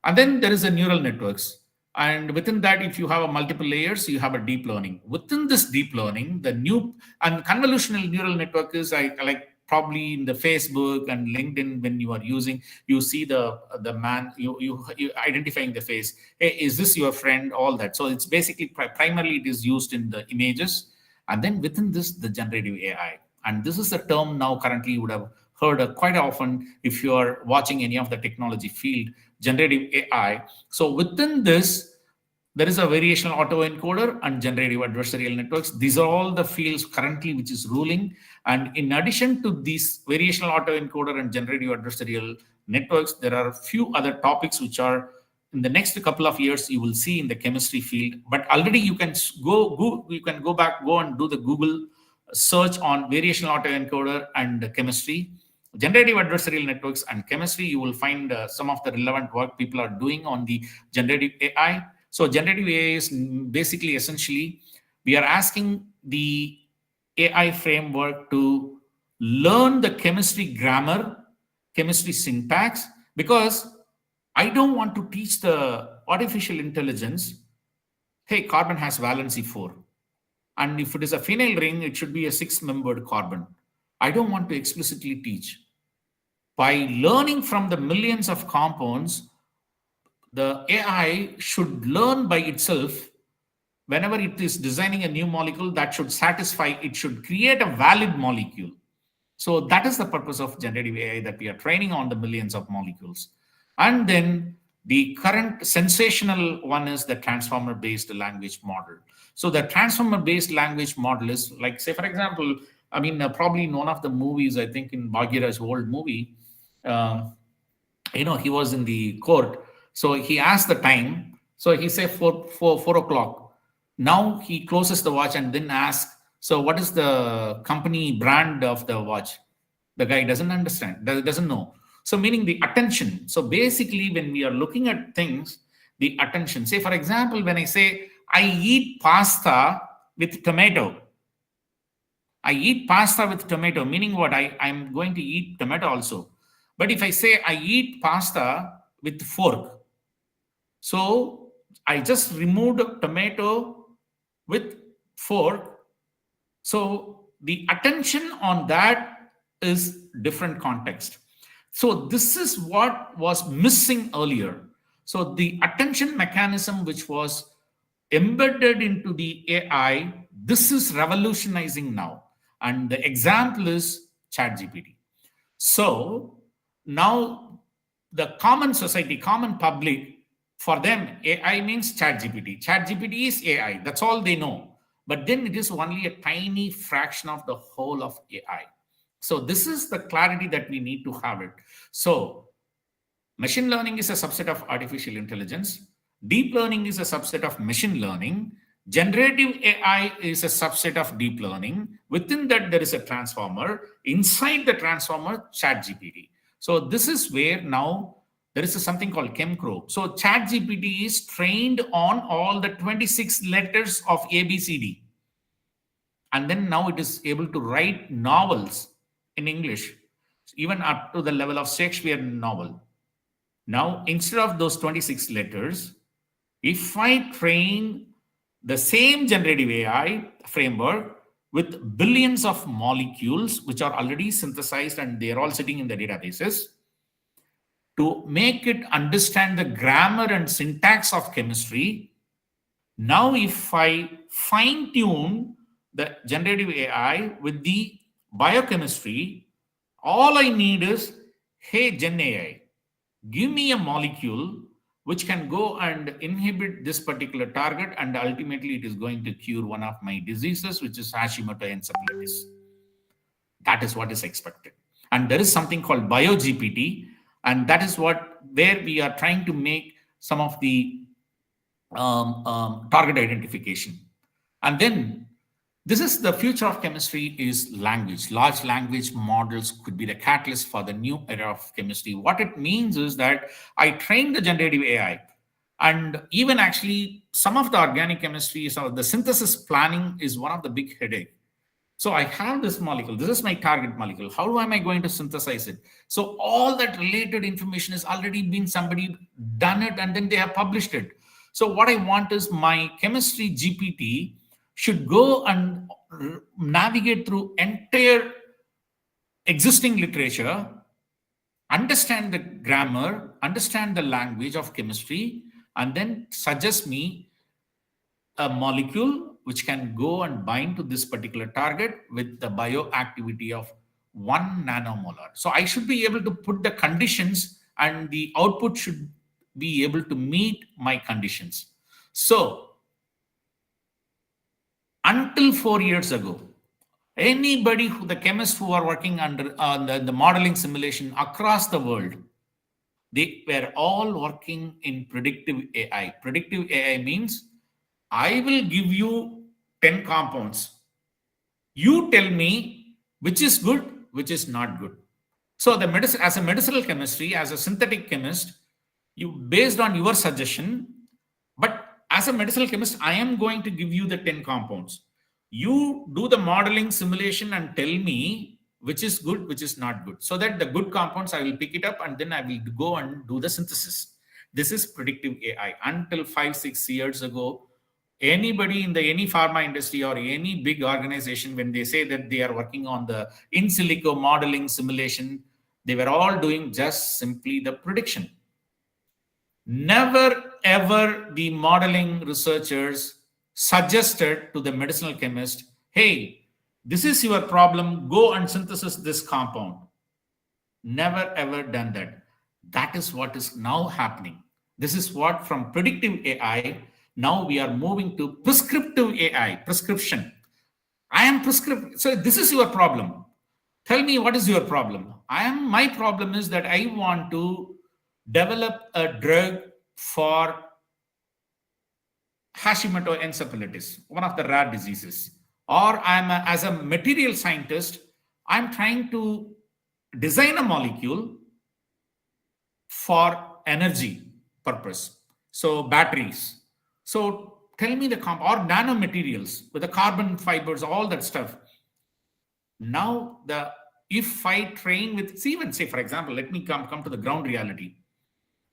D: And then there is a neural networks. And within that, if you have a multiple layers, you have a deep learning. Within this deep learning, the new and convolutional neural network is like probably in the Facebook and LinkedIn when you are using, you see the man, you identifying the face. Hey, is this your friend? All that. So it's basically primarily it is used in the images, and then within this the generative AI. And this is the term now currently you would have heard quite often if you are watching any of the technology field, generative AI. So within this, there is a variational autoencoder and generative adversarial networks. These are all the fields currently which is ruling. And in addition to these variational autoencoder and generative adversarial networks, there are a few other topics which are in the next couple of years you will see in the chemistry field. But already you can go and do the Google search on variational autoencoder and chemistry, generative adversarial networks and chemistry. You will find some of the relevant work people are doing on the generative AI. So generative AI is basically essentially we are asking the AI framework to learn the chemistry grammar, chemistry syntax, because I don't want to teach the artificial intelligence, hey, carbon has valency 4. And if it is a phenyl ring, it should be a 6-membered carbon. I don't want to explicitly teach. By learning from the millions of compounds, the AI should learn by itself. Whenever it is designing a new molecule, that should satisfy, it should create a valid molecule. So that is the purpose of generative AI, that we are training on the millions of molecules. And then the current sensational one is the transformer-based language model. So the transformer-based language model is like, say, for example, I mean, probably in one of the movies, I think in Bhagiraj's old movie, he was in the court. So he asked the time. So he said 4 o'clock. Now he closes the watch and then asks, so what is the company brand of the watch? The guy doesn't understand, doesn't know. So meaning the attention. So basically when we are looking at things, the attention. Say, for example, when I say, I eat pasta with tomato. I eat pasta with tomato, meaning what? I'm going to eat tomato also. But if I say I eat pasta with fork, so I just removed tomato with fork. So the attention on that is different context. So this is what was missing earlier. So the attention mechanism which was embedded into the AI, this is revolutionizing now. And the example is ChatGPT. So now the common society, common public, for them, AI means ChatGPT. ChatGPT is AI. That's all they know. But then it is only a tiny fraction of the whole of AI. So this is the clarity that we need to have it. So machine learning is a subset of artificial intelligence. Deep learning is a subset of machine learning. Generative AI is a subset of deep learning. Within that, there is a transformer. Inside the transformer, ChatGPT. So this is where now there is something called ChemCrow. So ChatGPT is trained on all the 26 letters of ABCD. And then now it is able to write novels in English, even up to the level of Shakespeare novel. Now, instead of those 26 letters, if I train the same generative AI framework with billions of molecules, which are already synthesized and they're all sitting in the databases, to make it understand the grammar and syntax of chemistry, now if I fine tune the generative AI with the biochemistry, all I need is, hey, Gen AI, give me a molecule which can go and inhibit this particular target, and ultimately it is going to cure one of my diseases, which is Hashimoto encephalitis. That is what is expected. And there is something called BioGPT, and that is where we are trying to make some of the target identification. And then This is the future of chemistry is language. Large language models could be the catalyst for the new era of chemistry. What it means is that I trained the generative AI, and even actually some of the organic chemistry, so the synthesis planning is one of the big headache. So I have this molecule. This is my target molecule. How am I going to synthesize it? So all that related information has already been somebody done it and then they have published it. So what I want is my chemistry GPT should go and navigate through entire existing literature, understand the grammar, understand the language of chemistry, and then suggest me a molecule which can go and bind to this particular target with the bioactivity of 1 nanomolar. So I should be able to put the conditions and the output should be able to meet my conditions. So until 4 years ago, anybody the chemists who are working under the modeling simulation across the world, they were all working in predictive AI. Predictive AI means I will give you 10 compounds. You tell me which is good, which is not good. So the medicine, as a medicinal chemistry, as a synthetic chemist, you based on your suggestion, but as a medicinal chemist, I am going to give you the 10 compounds. You do the modeling simulation and tell me which is good, which is not good. So that the good compounds, I will pick it up and then I will go and do the synthesis. This is predictive AI. Until 5-6 years ago, anybody in any pharma industry or any big organization, when they say that they are working on the in silico modeling simulation, they were all doing just simply the prediction. Never ever the modeling researchers suggested to the medicinal chemist, hey, this is your problem, go and synthesize this compound. Never ever done that. That is what is now happening. This is what from predictive AI, now we are moving to prescriptive AI, prescription. I am prescriptive. So this is your problem. Tell me what is your problem. My problem is that I want to develop a drug for Hashimoto encephalitis, one of the rare diseases. Or as a material scientist, I'm trying to design a molecule for energy purpose. So batteries. So tell me or nanomaterials with the carbon fibers, all that stuff. Now, if I train with, even say, for example, let me come to the ground reality.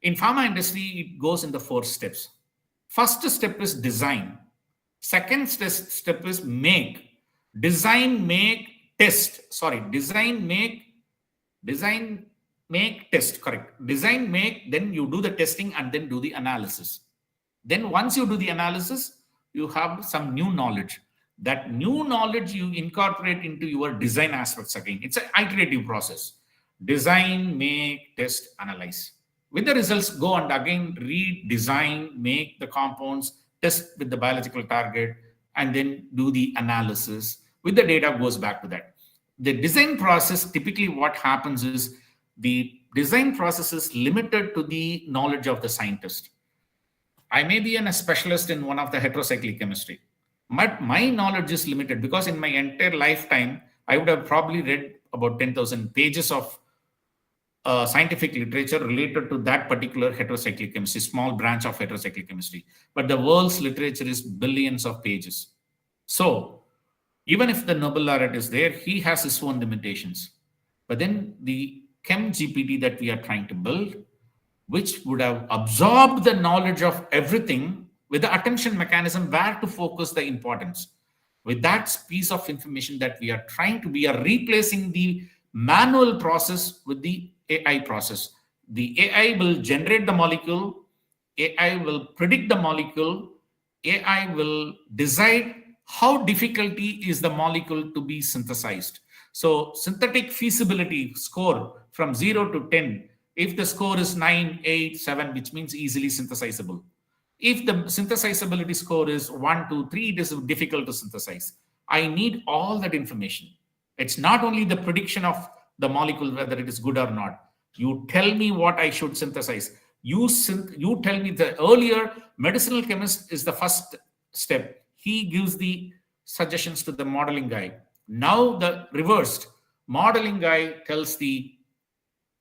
D: In pharma industry, it goes in the 4 steps. First step is design. Second step is make. Design, make, test. Sorry, design, make, test. Correct. Design, make, then you do the testing and then do the analysis. Then once you do the analysis, you have some new knowledge. That new knowledge you incorporate into your design aspects again. It's an iterative process. Design, make, test, analyze. With the results, go and again read, design, make the compounds, test with the biological target, and then do the analysis. With the data goes back to that. The design process, typically what happens is the design process is limited to the knowledge of the scientist. I may be a specialist in one of the heterocyclic chemistry, but my knowledge is limited because in my entire lifetime, I would have probably read about 10,000 pages of scientific literature related to that particular heterocyclic chemistry, small branch of heterocyclic chemistry. But the world's literature is billions of pages. So even if the Nobel laureate is there, he has his own limitations. But then the Chem GPT that we are trying to build, which would have absorbed the knowledge of everything with the attention mechanism, where to focus the importance. With that piece of information that we are replacing the manual process with the AI process. The AI will generate the molecule, AI will predict the molecule, AI will decide how difficulty is the molecule to be synthesized. So synthetic feasibility score from 0 to 10, if the score is 9, 8, 7, which means easily synthesizable. If the synthesizability score is 1, 2, 3, it is difficult to synthesize. I need all that information. It's not only the prediction of the molecule, whether it is good or not. You tell me what I should synthesize. You tell me. The earlier medicinal chemist is the first step. He gives the suggestions to the modeling guy. Now the reversed, modeling guy tells the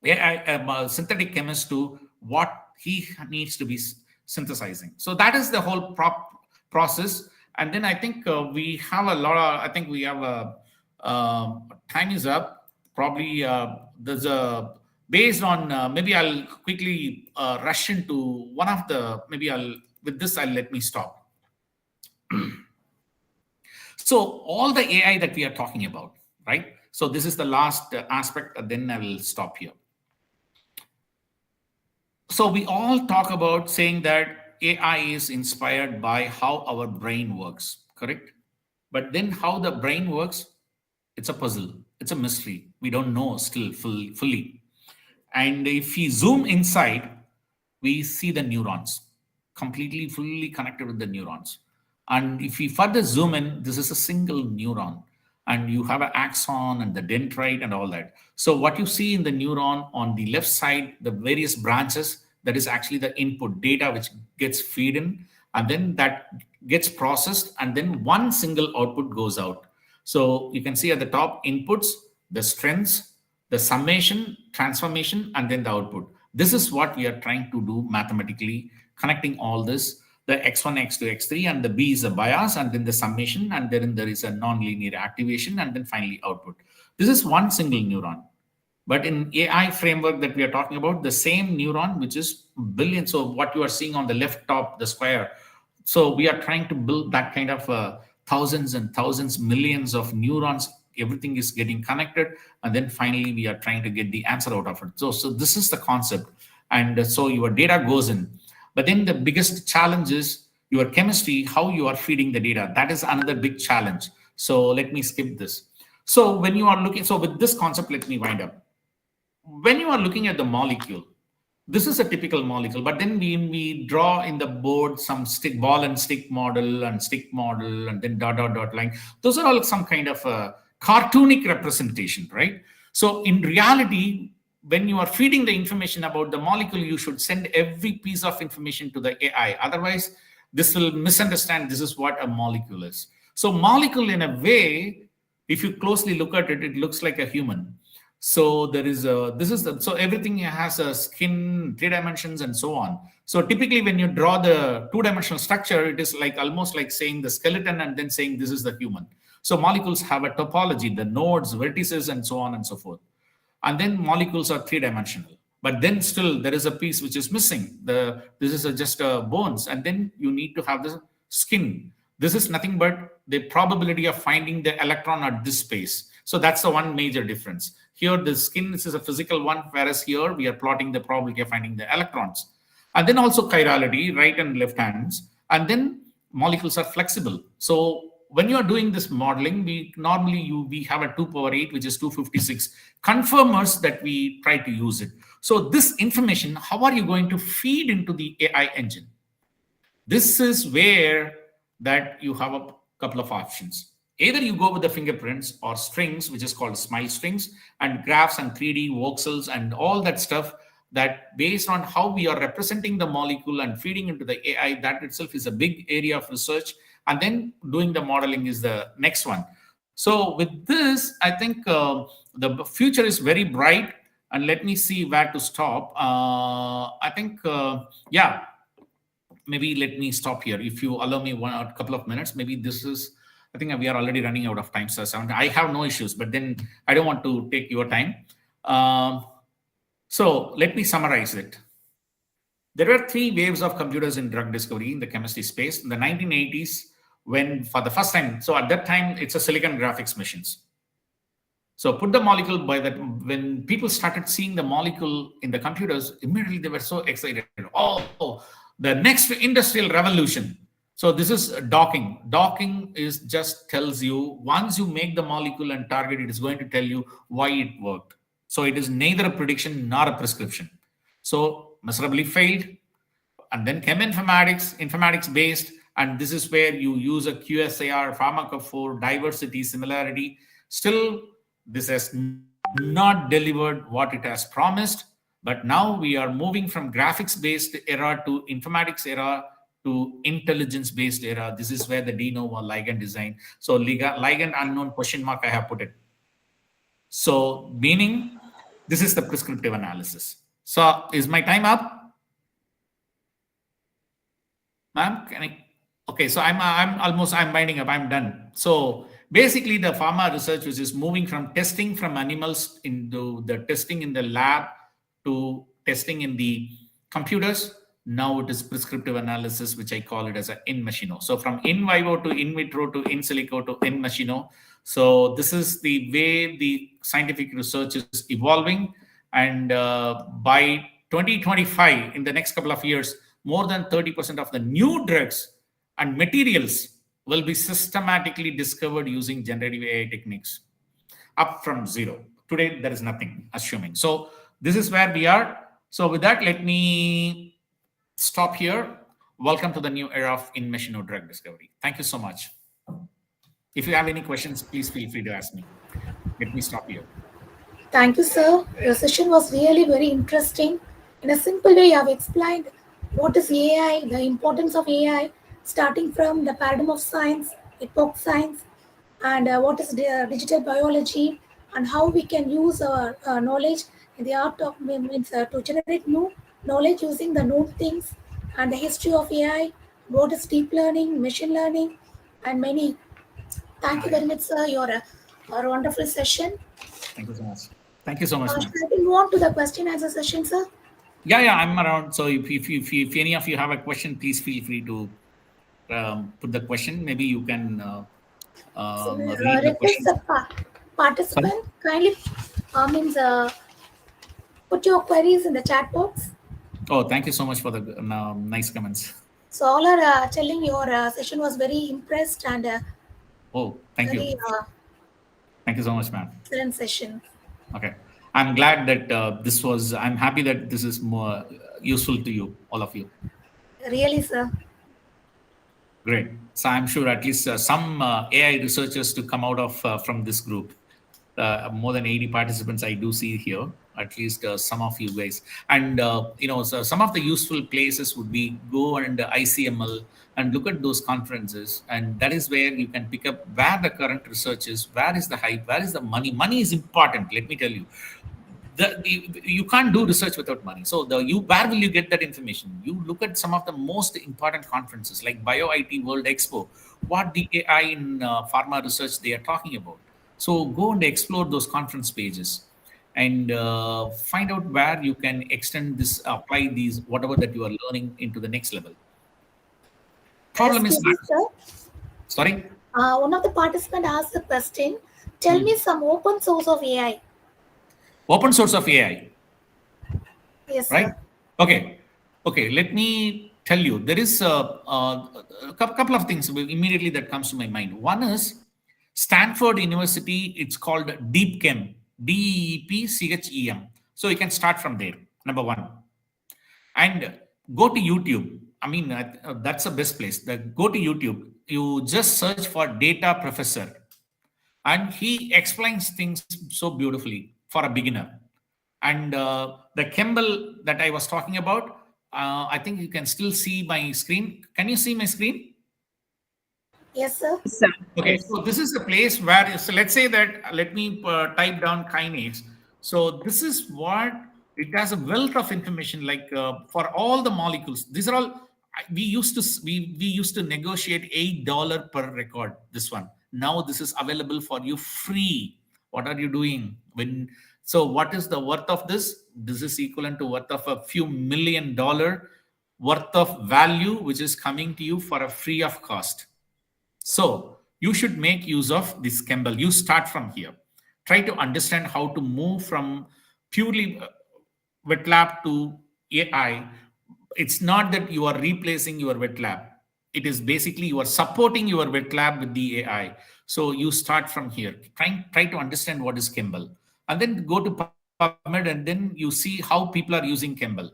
D: AI, synthetic chemist to what he needs to be synthesizing. So that is the whole process. And then I think we have a lot of, I think we have time is up. Probably there's a, based on, maybe I'll quickly rush into one of the, maybe with this, let me stop. So all the AI that we are talking about, right? So this is the last aspect, then I will stop here. So we all talk about saying that AI is inspired by how our brain works, correct? But then how the brain works, it's a puzzle. It's a mystery. We don't know still fully. And if we zoom inside, we see the neurons completely, fully connected with the neurons. And if we further zoom in, this is a single neuron. And you have an axon and the dendrite and all that. So what you see in the neuron on the left side, the various branches, that is actually the input data which gets fed in, and then that gets processed, and then one single output goes out. So you can see at the top inputs, the strengths, the summation, transformation, and then the output. This is what we are trying to do mathematically, connecting all this. The x1, x2, x3, and the b is a bias, and then the summation, and then there is a nonlinear activation, and then finally output. This is one single neuron. But in AI framework that we are talking about, the same neuron, which is billions. So what you are seeing on the left top, the square. So we are trying to build that kind of thousands and thousands, millions of neurons. Everything is getting connected. And then finally, we are trying to get the answer out of it. So this is the concept. And so your data goes in. But then the biggest challenge is your chemistry, how you are feeding the data. That is another big challenge. So let me skip this. So when you are looking, so with this concept, let me wind up. When you are looking at the molecule, this is a typical molecule, but then we draw in the board some stick, ball and stick model, and then dot line. Those are all some kind of a cartoonic representation, right? So in reality, when you are feeding the information about the molecule, you should send every piece of information to the AI. Otherwise, this will misunderstand this is what a molecule is. So molecule, in a way, if you closely look at it, it looks like a human. So there is so everything has a skin, 3 dimensions, and so on. So typically when you draw the 2-dimensional structure, it is like almost like saying the skeleton and then saying this is the human. So molecules have a topology, the nodes, vertices, and so on and so forth. And then molecules are 3-dimensional. But then still there is a piece which is missing. This is just bones. And then you need to have the skin. This is nothing but the probability of finding the electron at this space. So that's the one major difference. Here, the skin, this is a physical one, whereas here we are plotting the probability of finding the electrons. And then also chirality, right and left hands. And then molecules are flexible. So when you are doing this modeling, we have a 2^8, which is 256 confirmers that we try to use it. So this information, how are you going to feed into the AI engine? This is where that you have a couple of options. Either you go with the fingerprints or strings, which is called smile strings, and graphs and 3D voxels and all that stuff, that based on how we are representing the molecule and feeding into the AI, that itself is a big area of research. And then doing the modeling is the next one. So with this, I think the future is very bright. And let me see where to stop. I think, yeah, maybe let me stop here. If you allow me a couple of minutes, maybe this is, I think we are already running out of time. So I have no issues, but then I don't want to take your time. So let me summarize it. There were 3 waves of computers in drug discovery in the chemistry space. In the 1980s, when for the first time, so at that time, it's a silicon graphics machines. So put the molecule by that, when people started seeing the molecule in the computers, immediately they were so excited. Oh, the next industrial revolution. So this is docking. Docking is just tells you, once you make the molecule and target, it is going to tell you why it worked. So it is neither a prediction nor a prescription. So miserably failed. And then informatics based. And this is where you use a QSAR, pharmacophore, diversity, similarity. Still, this has not delivered what it has promised. But now we are moving from graphics-based era to informatics era. to intelligence-based era. This is where the de novo ligand design. So ligand unknown question mark, I have put it. So meaning this is the prescriptive analysis. So is my time up? Ma'am, can I? Okay, so I'm winding up. I'm done. So basically, the pharma research, which is moving from testing from animals into the testing in the lab to testing in the computers. Now it is prescriptive analysis, which I call it as an in machino. So from in vivo to in vitro to in silico to in machino. So this is the way the scientific research is evolving, and by 2025, in the next couple of years, more than 30% of the new drugs and materials will be systematically discovered using generative AI techniques, up from zero. Today, there is nothing, assuming. So this is where we are. So with that, let me stop here. Welcome to the new era of in machino drug discovery. Thank you so much. If you have any questions, please feel free to ask me. Let me stop here.
A: Thank you, sir. Your session was really very interesting. In a simple way, you have explained what is AI, the importance of AI, starting from the paradigm of science, epoch science, and what is digital biology, and how we can use our knowledge in the art of means to generate new knowledge using the known things, and the history of AI, what is deep learning, machine learning, and many. Thank you very much, sir. Your wonderful session.
D: Thank you so much. Thank you so much, ma'am.
A: Shall we move on to the question answer session, sir?
D: Yeah, I'm around. So if any of you have a question, please feel free to put the question. Maybe you can read the
A: Request
D: question.
A: the participant kindly means put your queries in the chat box.
D: Oh, thank you so much for the nice comments.
A: So all are telling your session was very impressed and
D: Oh, thank
A: very
D: you. Thank you so much, ma'am.
A: excellent session.
D: Okay. I'm glad that I'm happy that this is more useful to you, all of you.
A: Really, sir.
D: Great. So I'm sure at least some AI researchers to come out of from this group. More than 80 participants I do see here, at least some of you guys. And, so some of the useful places would be go and ICML and look at those conferences. And that is where you can pick up where the current research is, where is the hype, where is the money. Money is important, let me tell you. You can't do research without money. So where will you get that information? You look at some of the most important conferences like Bio IT World Expo, what the AI in pharma research they are talking about. So go and explore those conference pages and find out where you can extend this, apply these, whatever that you are learning into the next level. Problem is,
A: sir.
D: Sorry?
A: One of the participants asked the question, tell me some open source of AI.
D: Open source of AI.
A: Yes,
D: right?
A: Sir.
D: Okay. Let me tell you, there is a couple of things immediately that comes to my mind. One is Stanford University. It's called DeepChem, DEEPCHEM. So you can start from there. Number one, and go to YouTube. I mean, that's the best place. Go to YouTube. You just search for Data Professor, and he explains things so beautifully for a beginner. And the Kemble that I was talking about, I think you can still see my screen. Can you see my screen?
A: Yes, sir.
E: Sir.
D: Okay,
E: Yes.
D: so this is the place where, so let's say that, let me type down kinase. So this is what, it has a wealth of information, like for all the molecules. These are all, we used to negotiate $8 per record, this one. Now this is available for you free. What are you doing? So what is the worth of this? This is equivalent to worth of a few $1 million worth of value, which is coming to you for a free of cost. So you should make use of this Kemble. You start from here. Try to understand how to move from purely wet lab to AI. It's not that you are replacing your wet lab. It is basically you are supporting your wet lab with the AI. So you start from here. Try to understand what is Kemble. And then go to PubMed, and then you see how people are using Kemble.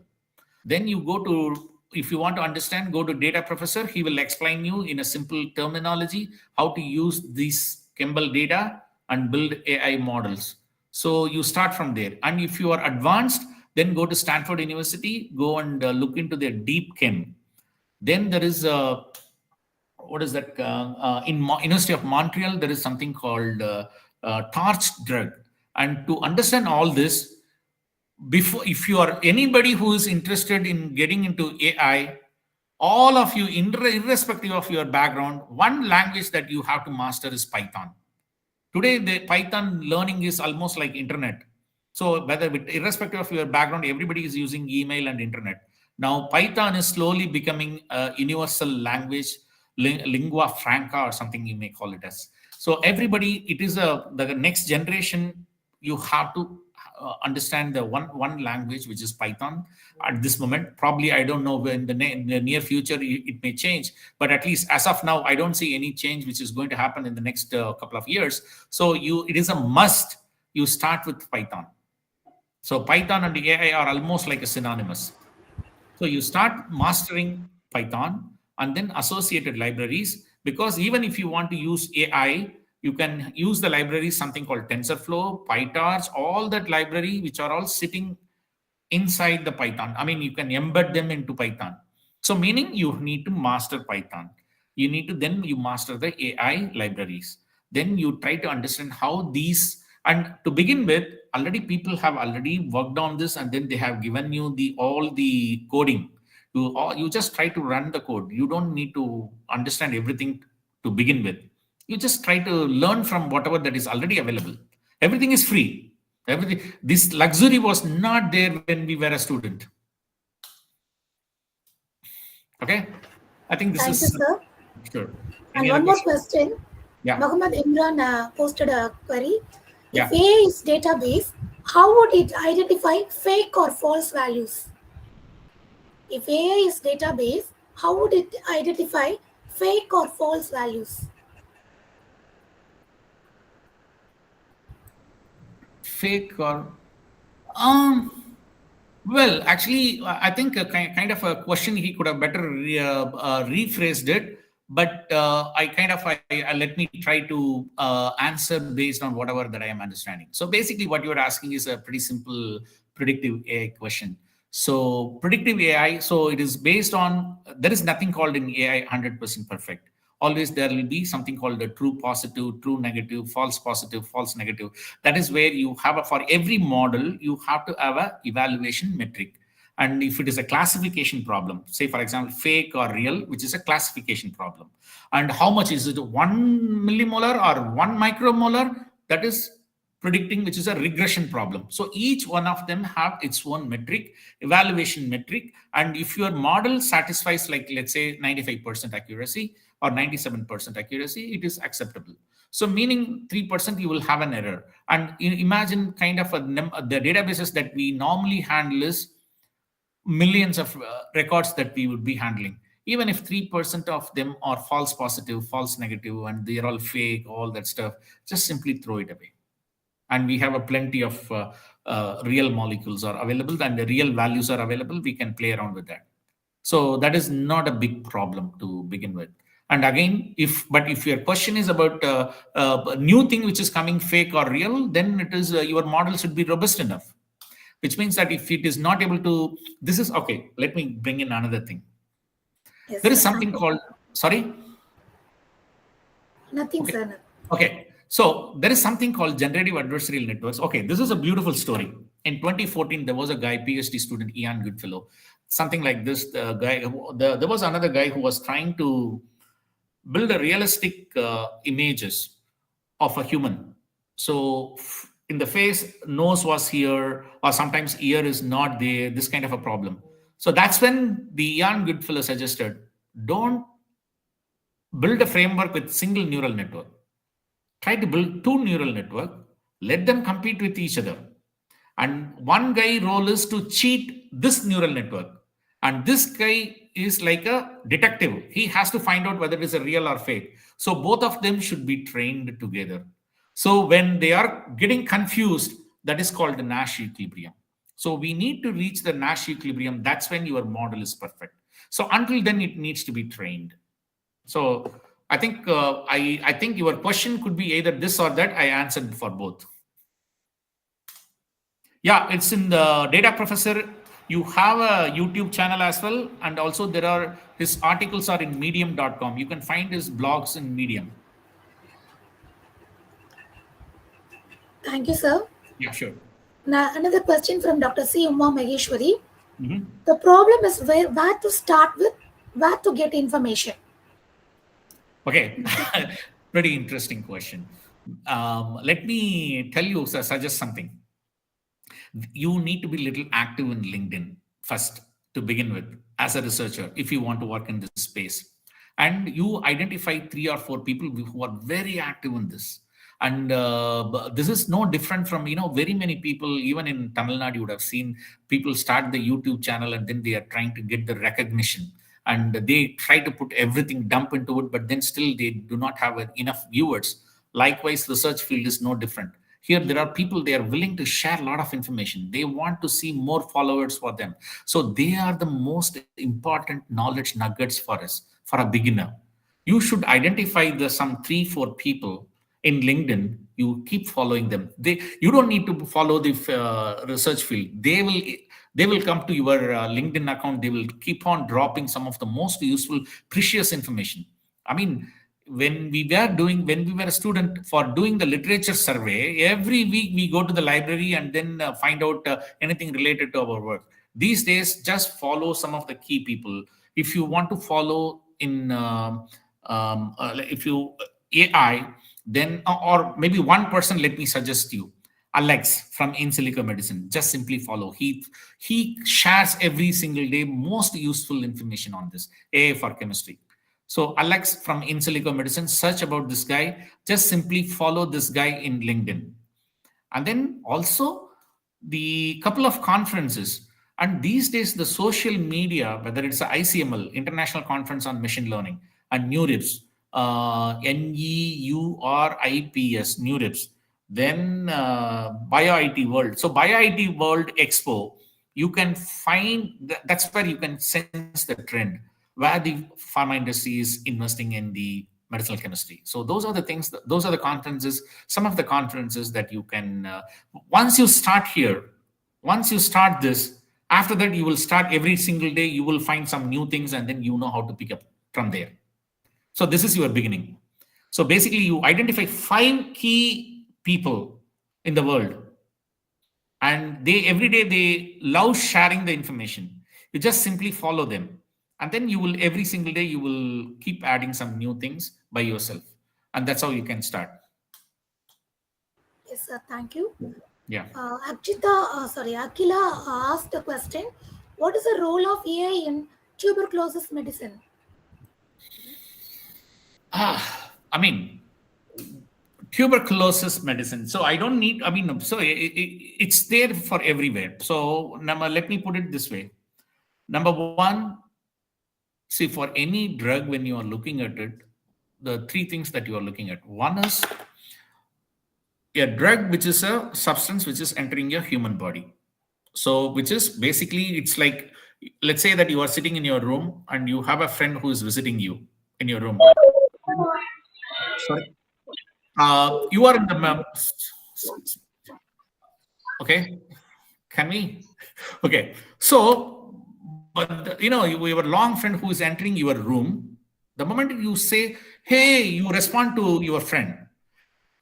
D: Then you go to, if you want to understand, go to Data Professor. He will explain you in a simple terminology how to use these Kemble data and build AI models. So you start from there. And if you are advanced, then go to Stanford University, go and look into their DeepChem. Then there is what is that? University of Montreal, there is something called torch drug. And to understand all this, before, if you are anybody who is interested in getting into AI, all of you, irrespective of your background, one language that you have to master is Python. Today, the Python learning is almost like internet. So whether irrespective of your background, everybody is using email and internet. Now Python is slowly becoming a universal language, lingua franca or something you may call it as. So everybody, it is the next generation. You have to understand the one language, which is Python at this moment. Probably, I don't know, in the near future it may change, but at least as of now I don't see any change which is going to happen in the next couple of years. So it is a must you start with Python. So Python and the AI are almost like a synonymous. So you start mastering Python and then associated libraries, because even if you want to use AI, you can use the libraries, something called TensorFlow, PyTorch, all that library, which are all sitting inside the Python. I mean, you can embed them into Python. So meaning you need to master Python. You need to, then you master the AI libraries. Then you try to understand how these, and to begin with, already people have already worked on this, and then they have given you all the coding. You just try to run the code. You don't need to understand everything to begin with. You just try to learn from whatever that is already available. Everything is free. Everything. This luxury was not there when we were a student. Okay, I think this
A: Thank
D: is
A: you, sir.
D: sure.
A: And
D: Any
A: one
D: other
A: more
D: question?
A: question.
D: Yeah,
A: Muhammad Imran posted a query.
D: yeah.
A: If AI is database, how would it identify fake or false values? If AI is database, how would it identify fake or false values?
D: Fake or um. Well, actually, I think a kind of a question he could have better rephrased it. But I kind of let me try to answer based on whatever that I am understanding. So basically, what you are asking is a pretty simple predictive AI question. So predictive AI, so it is based on, there is nothing called in AI 100% perfect. Always there will be something called a true positive, true negative, false negative. That is where you have for every model you have to have a evaluation metric. And if it is a classification problem, say for example fake or real, which is a classification problem, and how much is it, 1 millimolar or 1 micromolar, that is predicting, which is a regression problem. So each one of them have its own metric, evaluation metric. And if your model satisfies, like let's say 95% accuracy or 97% accuracy, it is acceptable. So meaning 3% you will have an error. And imagine kind of the databases that we normally handle is millions of records that we would be handling. Even if 3% of them are false positive, false negative, and they're all fake, all that stuff, just simply throw it away. And we have a plenty of real molecules are available, and the real values are available. We can play around with that. So that is not a big problem to begin with. And again, if your question is about a new thing which is coming, fake or real, then it is your model should be robust enough. Which means that if it is not able to, this is okay. Let me bring in another thing.
A: Yes,
D: There is
A: sir.
D: something called, sorry.
A: Nothing,
D: Okay.
A: sir.
D: Okay. So there is something called generative adversarial networks. Okay, this is a beautiful story. In 2014, there was a guy, PhD student, Ian Goodfellow, something like this. There was another guy who was trying to build a realistic images of a human. So in the face, nose was here, or sometimes ear is not there, this kind of a problem. So that's when the Ian Goodfellow suggested, don't build a framework with single neural network. Try to build two neural network, let them compete with each other. And one guy role is to cheat this neural network. And this guy is like a detective. He has to find out whether it is a real or fake. So both of them should be trained together. So when they are getting confused, that is called the Nash equilibrium. So we need to reach the Nash equilibrium. That's when your model is perfect. So until then, it needs to be trained. So I think I think your question could be either this or that. I answered for both. Yeah, it's in the data professor. You have a YouTube channel as well, and also there are his articles are in medium.com. You can find his blogs in Medium.
A: Thank you, sir.
D: Yeah, sure.
A: Now, another question from Dr. C. Uma Maheshwari.
D: Mhm.
A: The problem is where to start with, where to get information.
D: Okay, pretty interesting question. Let me tell you, suggest something. You need to be little active in LinkedIn first to begin with as a researcher if you want to work in this space. And you identify 3 or 4 people who are very active in this. And this is no different from, very many people, even in Tamil Nadu, you would have seen people start the YouTube channel and then they are trying to get the recognition. And they try to put everything, dump into it, but then still they do not have enough viewers. Likewise, research field is no different. Here there are people, they are willing to share a lot of information, they want to see more followers for them, so they are the most important knowledge nuggets for us, for a beginner. You should identify the some 3 4 people in LinkedIn. You keep following them. You don't need to follow the research field. They will come to your LinkedIn account. They will keep on dropping some of the most useful precious information. I mean, when we were a student for doing the literature survey, every week we go to the library and then find out anything related to our work. These days, just follow some of the key people. If you want to follow in if you AI, then or maybe one person, let me suggest you Alex from In Silico Medicine. Just simply follow. He shares every single day most useful information on this AI for chemistry. So Alex from In Silico Medicine, search about this guy. Just simply follow this guy in LinkedIn. And then also the couple of conferences. And these days, the social media, whether it's a ICML, International Conference on Machine Learning, and NeurIPS, NEURIPS, NeurIPS, then BioIT World. So BioIT World Expo, you can find, that's where you can sense the trend, where the pharma industry is investing in the medicinal chemistry. So those are the things, those are the conferences, some of the conferences that you can, once you start here, once you start this, after that, you will start every single day, you will find some new things and then you know how to pick up from there. So this is your beginning. So basically, you identify 5 key people in the world, and they every day they love sharing the information. You just simply follow them, and then you will every single day you will keep adding some new things by yourself, and that's how you can start.
A: Yes, sir. Thank you.
D: Yeah.
A: Akila asked a question. What is the role of AI in tuberculosis medicine?
D: I mean, tuberculosis medicine. So I don't need, I mean, so it's there for everywhere. So let me put it this way. Number one, see, for any drug, when you are looking at it, the 3 things that you are looking at. One is a drug, which is a substance which is entering your human body. So, which is basically, it's like, let's say that you are sitting in your room and you have a friend who is visiting you in your room. Sorry. You are in the okay. Can we? Okay. So, but your long friend who is entering your room, the moment you say, hey, you respond to your friend,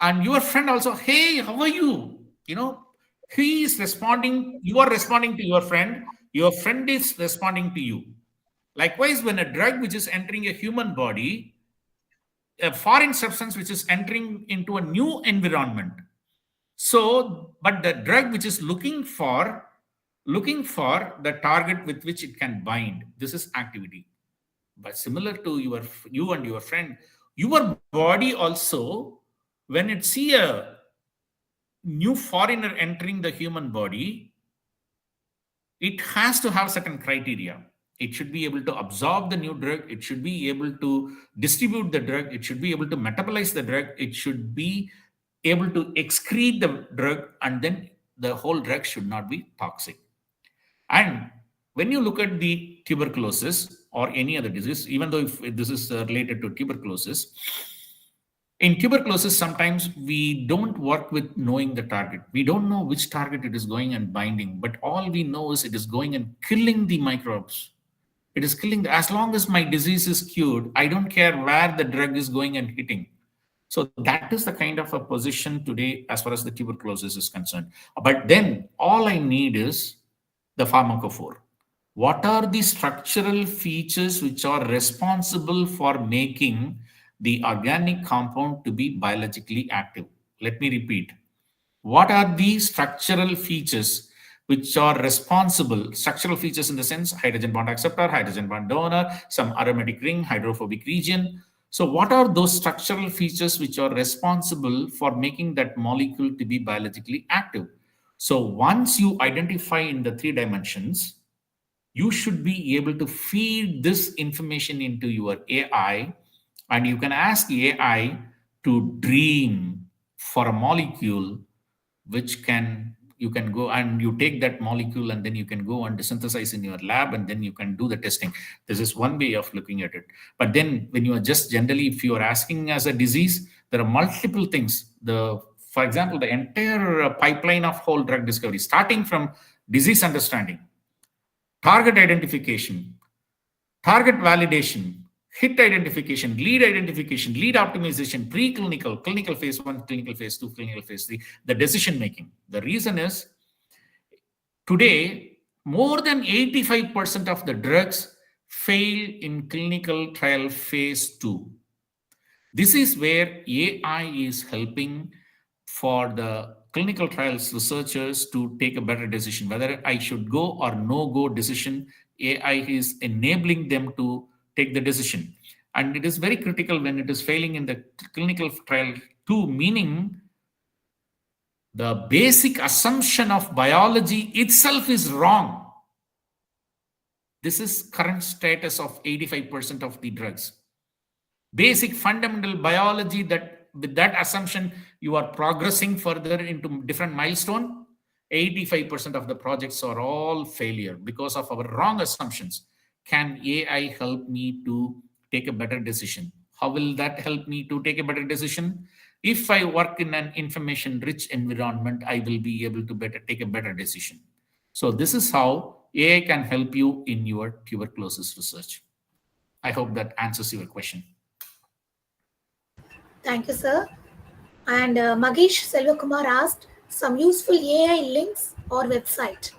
D: and your friend also, hey, how are you? He is responding, you are responding to your friend is responding to you. Likewise, when a drug which is entering a human body, a foreign substance which is entering into a new environment. So, but the drug which is looking for the target with which it can bind, this is activity. But similar to you and your friend, your body also, when it see a new foreigner entering the human body, it has to have certain criteria. It should be able to absorb the new drug. It should be able to distribute the drug. It should be able to metabolize the drug. It should be able to excrete the drug, and then the whole drug should not be toxic. And when you look at the tuberculosis or any other disease, even though if this is related to tuberculosis, In tuberculosis, sometimes we don't work with knowing the target. We don't know which target it is going and binding, but all we know is it is going and killing the microbes. It is killing, as long as my disease is cured, I don't care where the drug is going and hitting. So that is the kind of a position today as far as the tuberculosis is concerned. But then all I need is the pharmacophore. What are the structural features which are responsible for making the organic compound to be biologically active? Let me repeat. What are the structural features which are responsible? Structural features in the sense hydrogen bond acceptor, hydrogen bond donor, some aromatic ring, hydrophobic region. So, what are those structural features which are responsible for making that molecule to be biologically active? So, once you identify in the 3 dimensions, you should be able to feed this information into your AI, and you can ask AI to dream for a molecule which can, you can go and you take that molecule and then you can go and synthesize in your lab, and then you can do the testing. This is one way of looking at it. But then when you are just generally, if you are asking as a disease, there are multiple things. The, for example, the entire pipeline of whole drug discovery, starting from disease understanding, target identification, target validation, hit identification, lead optimization, preclinical, clinical phase 1, clinical phase 2, clinical phase 3, the decision making. The reason is today, more than 85% of the drugs fail in clinical trial phase 2. This is where AI is helping for the clinical trials researchers to take a better decision, whether I should go or no go decision. AI is enabling them to take the decision. And it is very critical when it is failing in the clinical trial too, meaning the basic assumption of biology itself is wrong. This is current status of 85% of the drugs. Basic fundamental biology, that with that assumption you are progressing further into different milestone. 85% of the projects are all failure because of our wrong assumptions. Can AI help me to take a better decision? How will that help me to take a better decision? If I work in an information rich environment, I will be able to take a better decision. So this is how AI can help you in your tuberculosis research. I hope that answers your question.
A: Thank you, sir. And Magesh Selvakumar asked some useful AI links or website.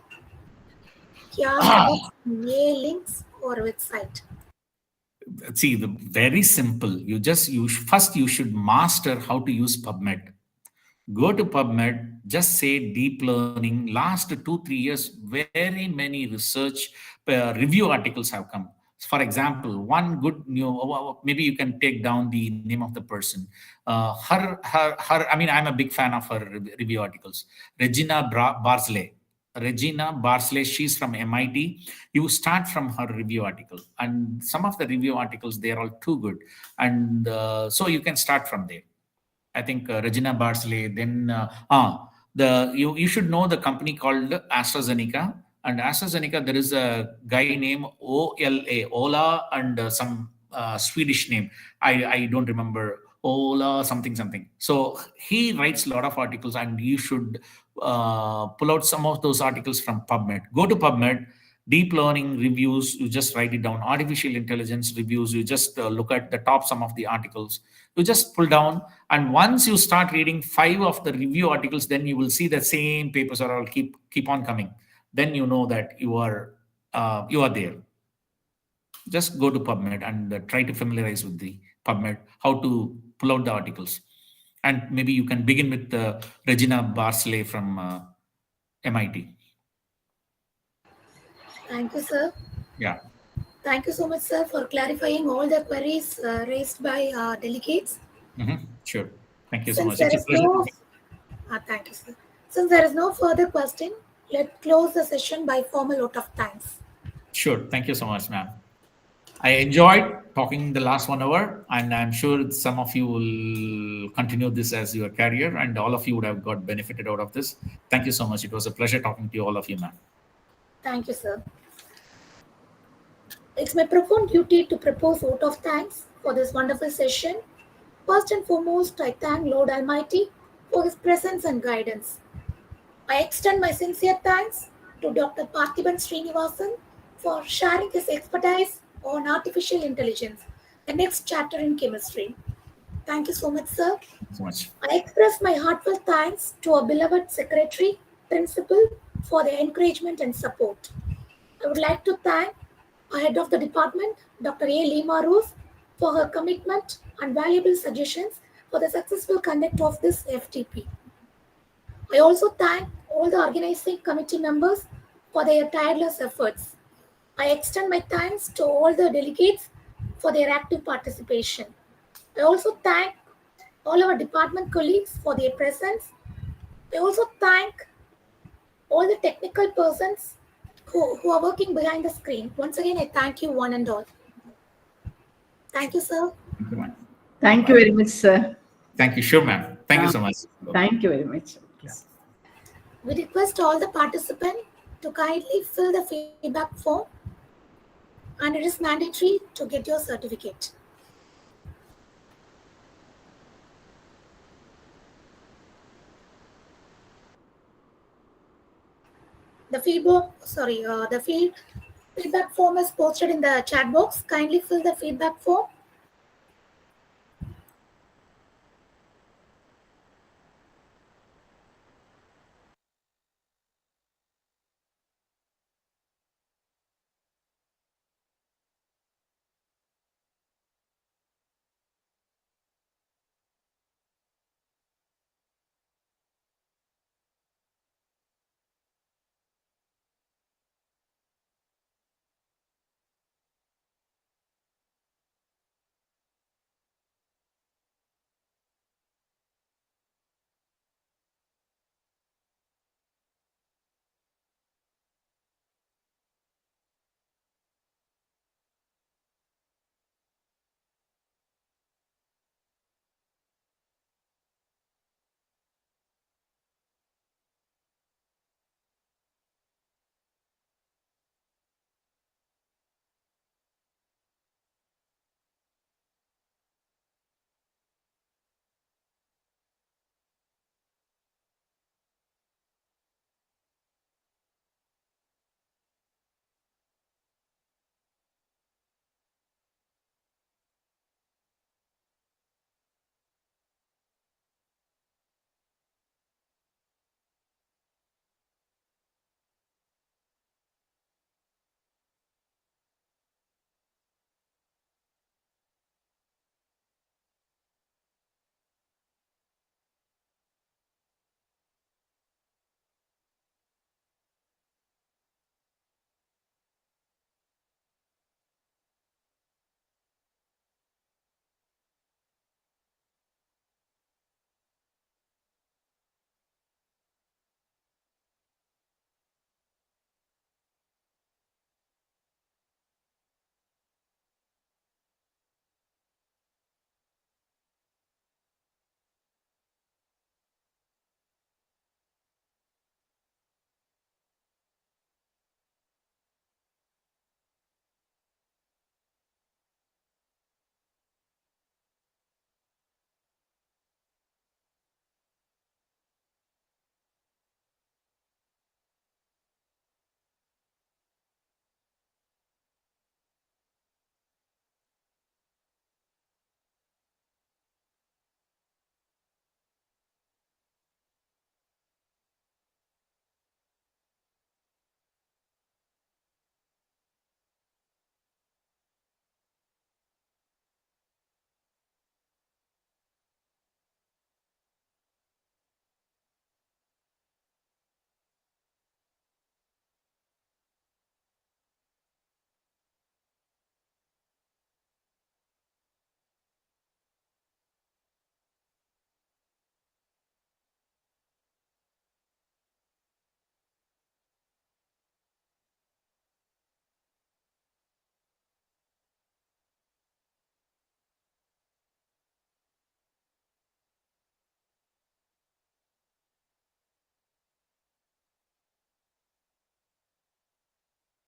A: He asked about some AI links or website.
D: See, the very simple. First you should master how to use PubMed. Go to PubMed, just say deep learning. Last 2-3 years, very many research review articles have come. For example, one good maybe you can take down the name of the person. Her. I mean, I'm a big fan of her review articles. Barsley. Regina Barsley, she's from MIT. You start from her review article, and some of the review articles, they are all too good, and so you can start from there. I think Regina Barsley. Then you should know the company called AstraZeneca. And AstraZeneca, there is a guy named Ola, and some Swedish name. I don't remember. Ola something something. So he writes a lot of articles, and you should pull out some of those articles from PubMed. Go to PubMed. Deep learning reviews, you just write it down. Artificial intelligence reviews, you just look at the top some of the articles. You just pull down, and once you start reading 5 of the review articles, then you will see the same papers are all keep on coming. Then you know that you are there. Just go to PubMed and try to familiarize with the PubMed, how to pull out the articles. And maybe you can begin with Regina Barsley from MIT.
A: Thank you, sir.
D: Yeah.
A: Thank you so much, sir, for clarifying all the queries raised by delegates.
D: Sure. Thank you so
A: Since
D: much.
A: there
D: It's a
A: is no,
D: pleasure.
A: thank you, sir. Since there is no further question, let's close the session by formal vote of thanks.
D: Sure. Thank you so much, ma'am. I enjoyed talking the last 1 hour, and I'm sure some of you will continue this as your career, and all of you would have got benefited out of this. Thank you so much. It was a pleasure talking to you, all of you, ma'am.
A: Thank you, sir. It's my profound duty to propose vote of thanks for this wonderful session First and foremost, I thank Lord Almighty for His presence and guidance. I extend my sincere thanks to Dr. Parthiban Srinivasan for sharing his expertise on artificial intelligence, the next chapter in chemistry. Thank you so much, sir.
D: So much.
A: I express my heartfelt thanks to our beloved secretary, principal, for their encouragement and support. I would like to thank our head of the department, Dr. A. Lima Rose, for her commitment and valuable suggestions for the successful conduct of this FTP. I also thank all the organizing committee members for their tireless efforts. I extend my thanks to all the delegates for their active participation. I also thank all our department colleagues for their presence. I also thank all the technical persons who are working behind the screen. Once again, I thank you one and all. Thank you, sir.
D: Thank you, ma'am.
E: Thank you very much, sir.
D: Thank you. Sure, ma'am. Thank you so much.
E: Thank you very much.
D: Yeah.
A: We request all the participants to kindly fill the feedback form, and it is mandatory to get your certificate. The feedback form is posted in the chat box. Kindly fill the feedback form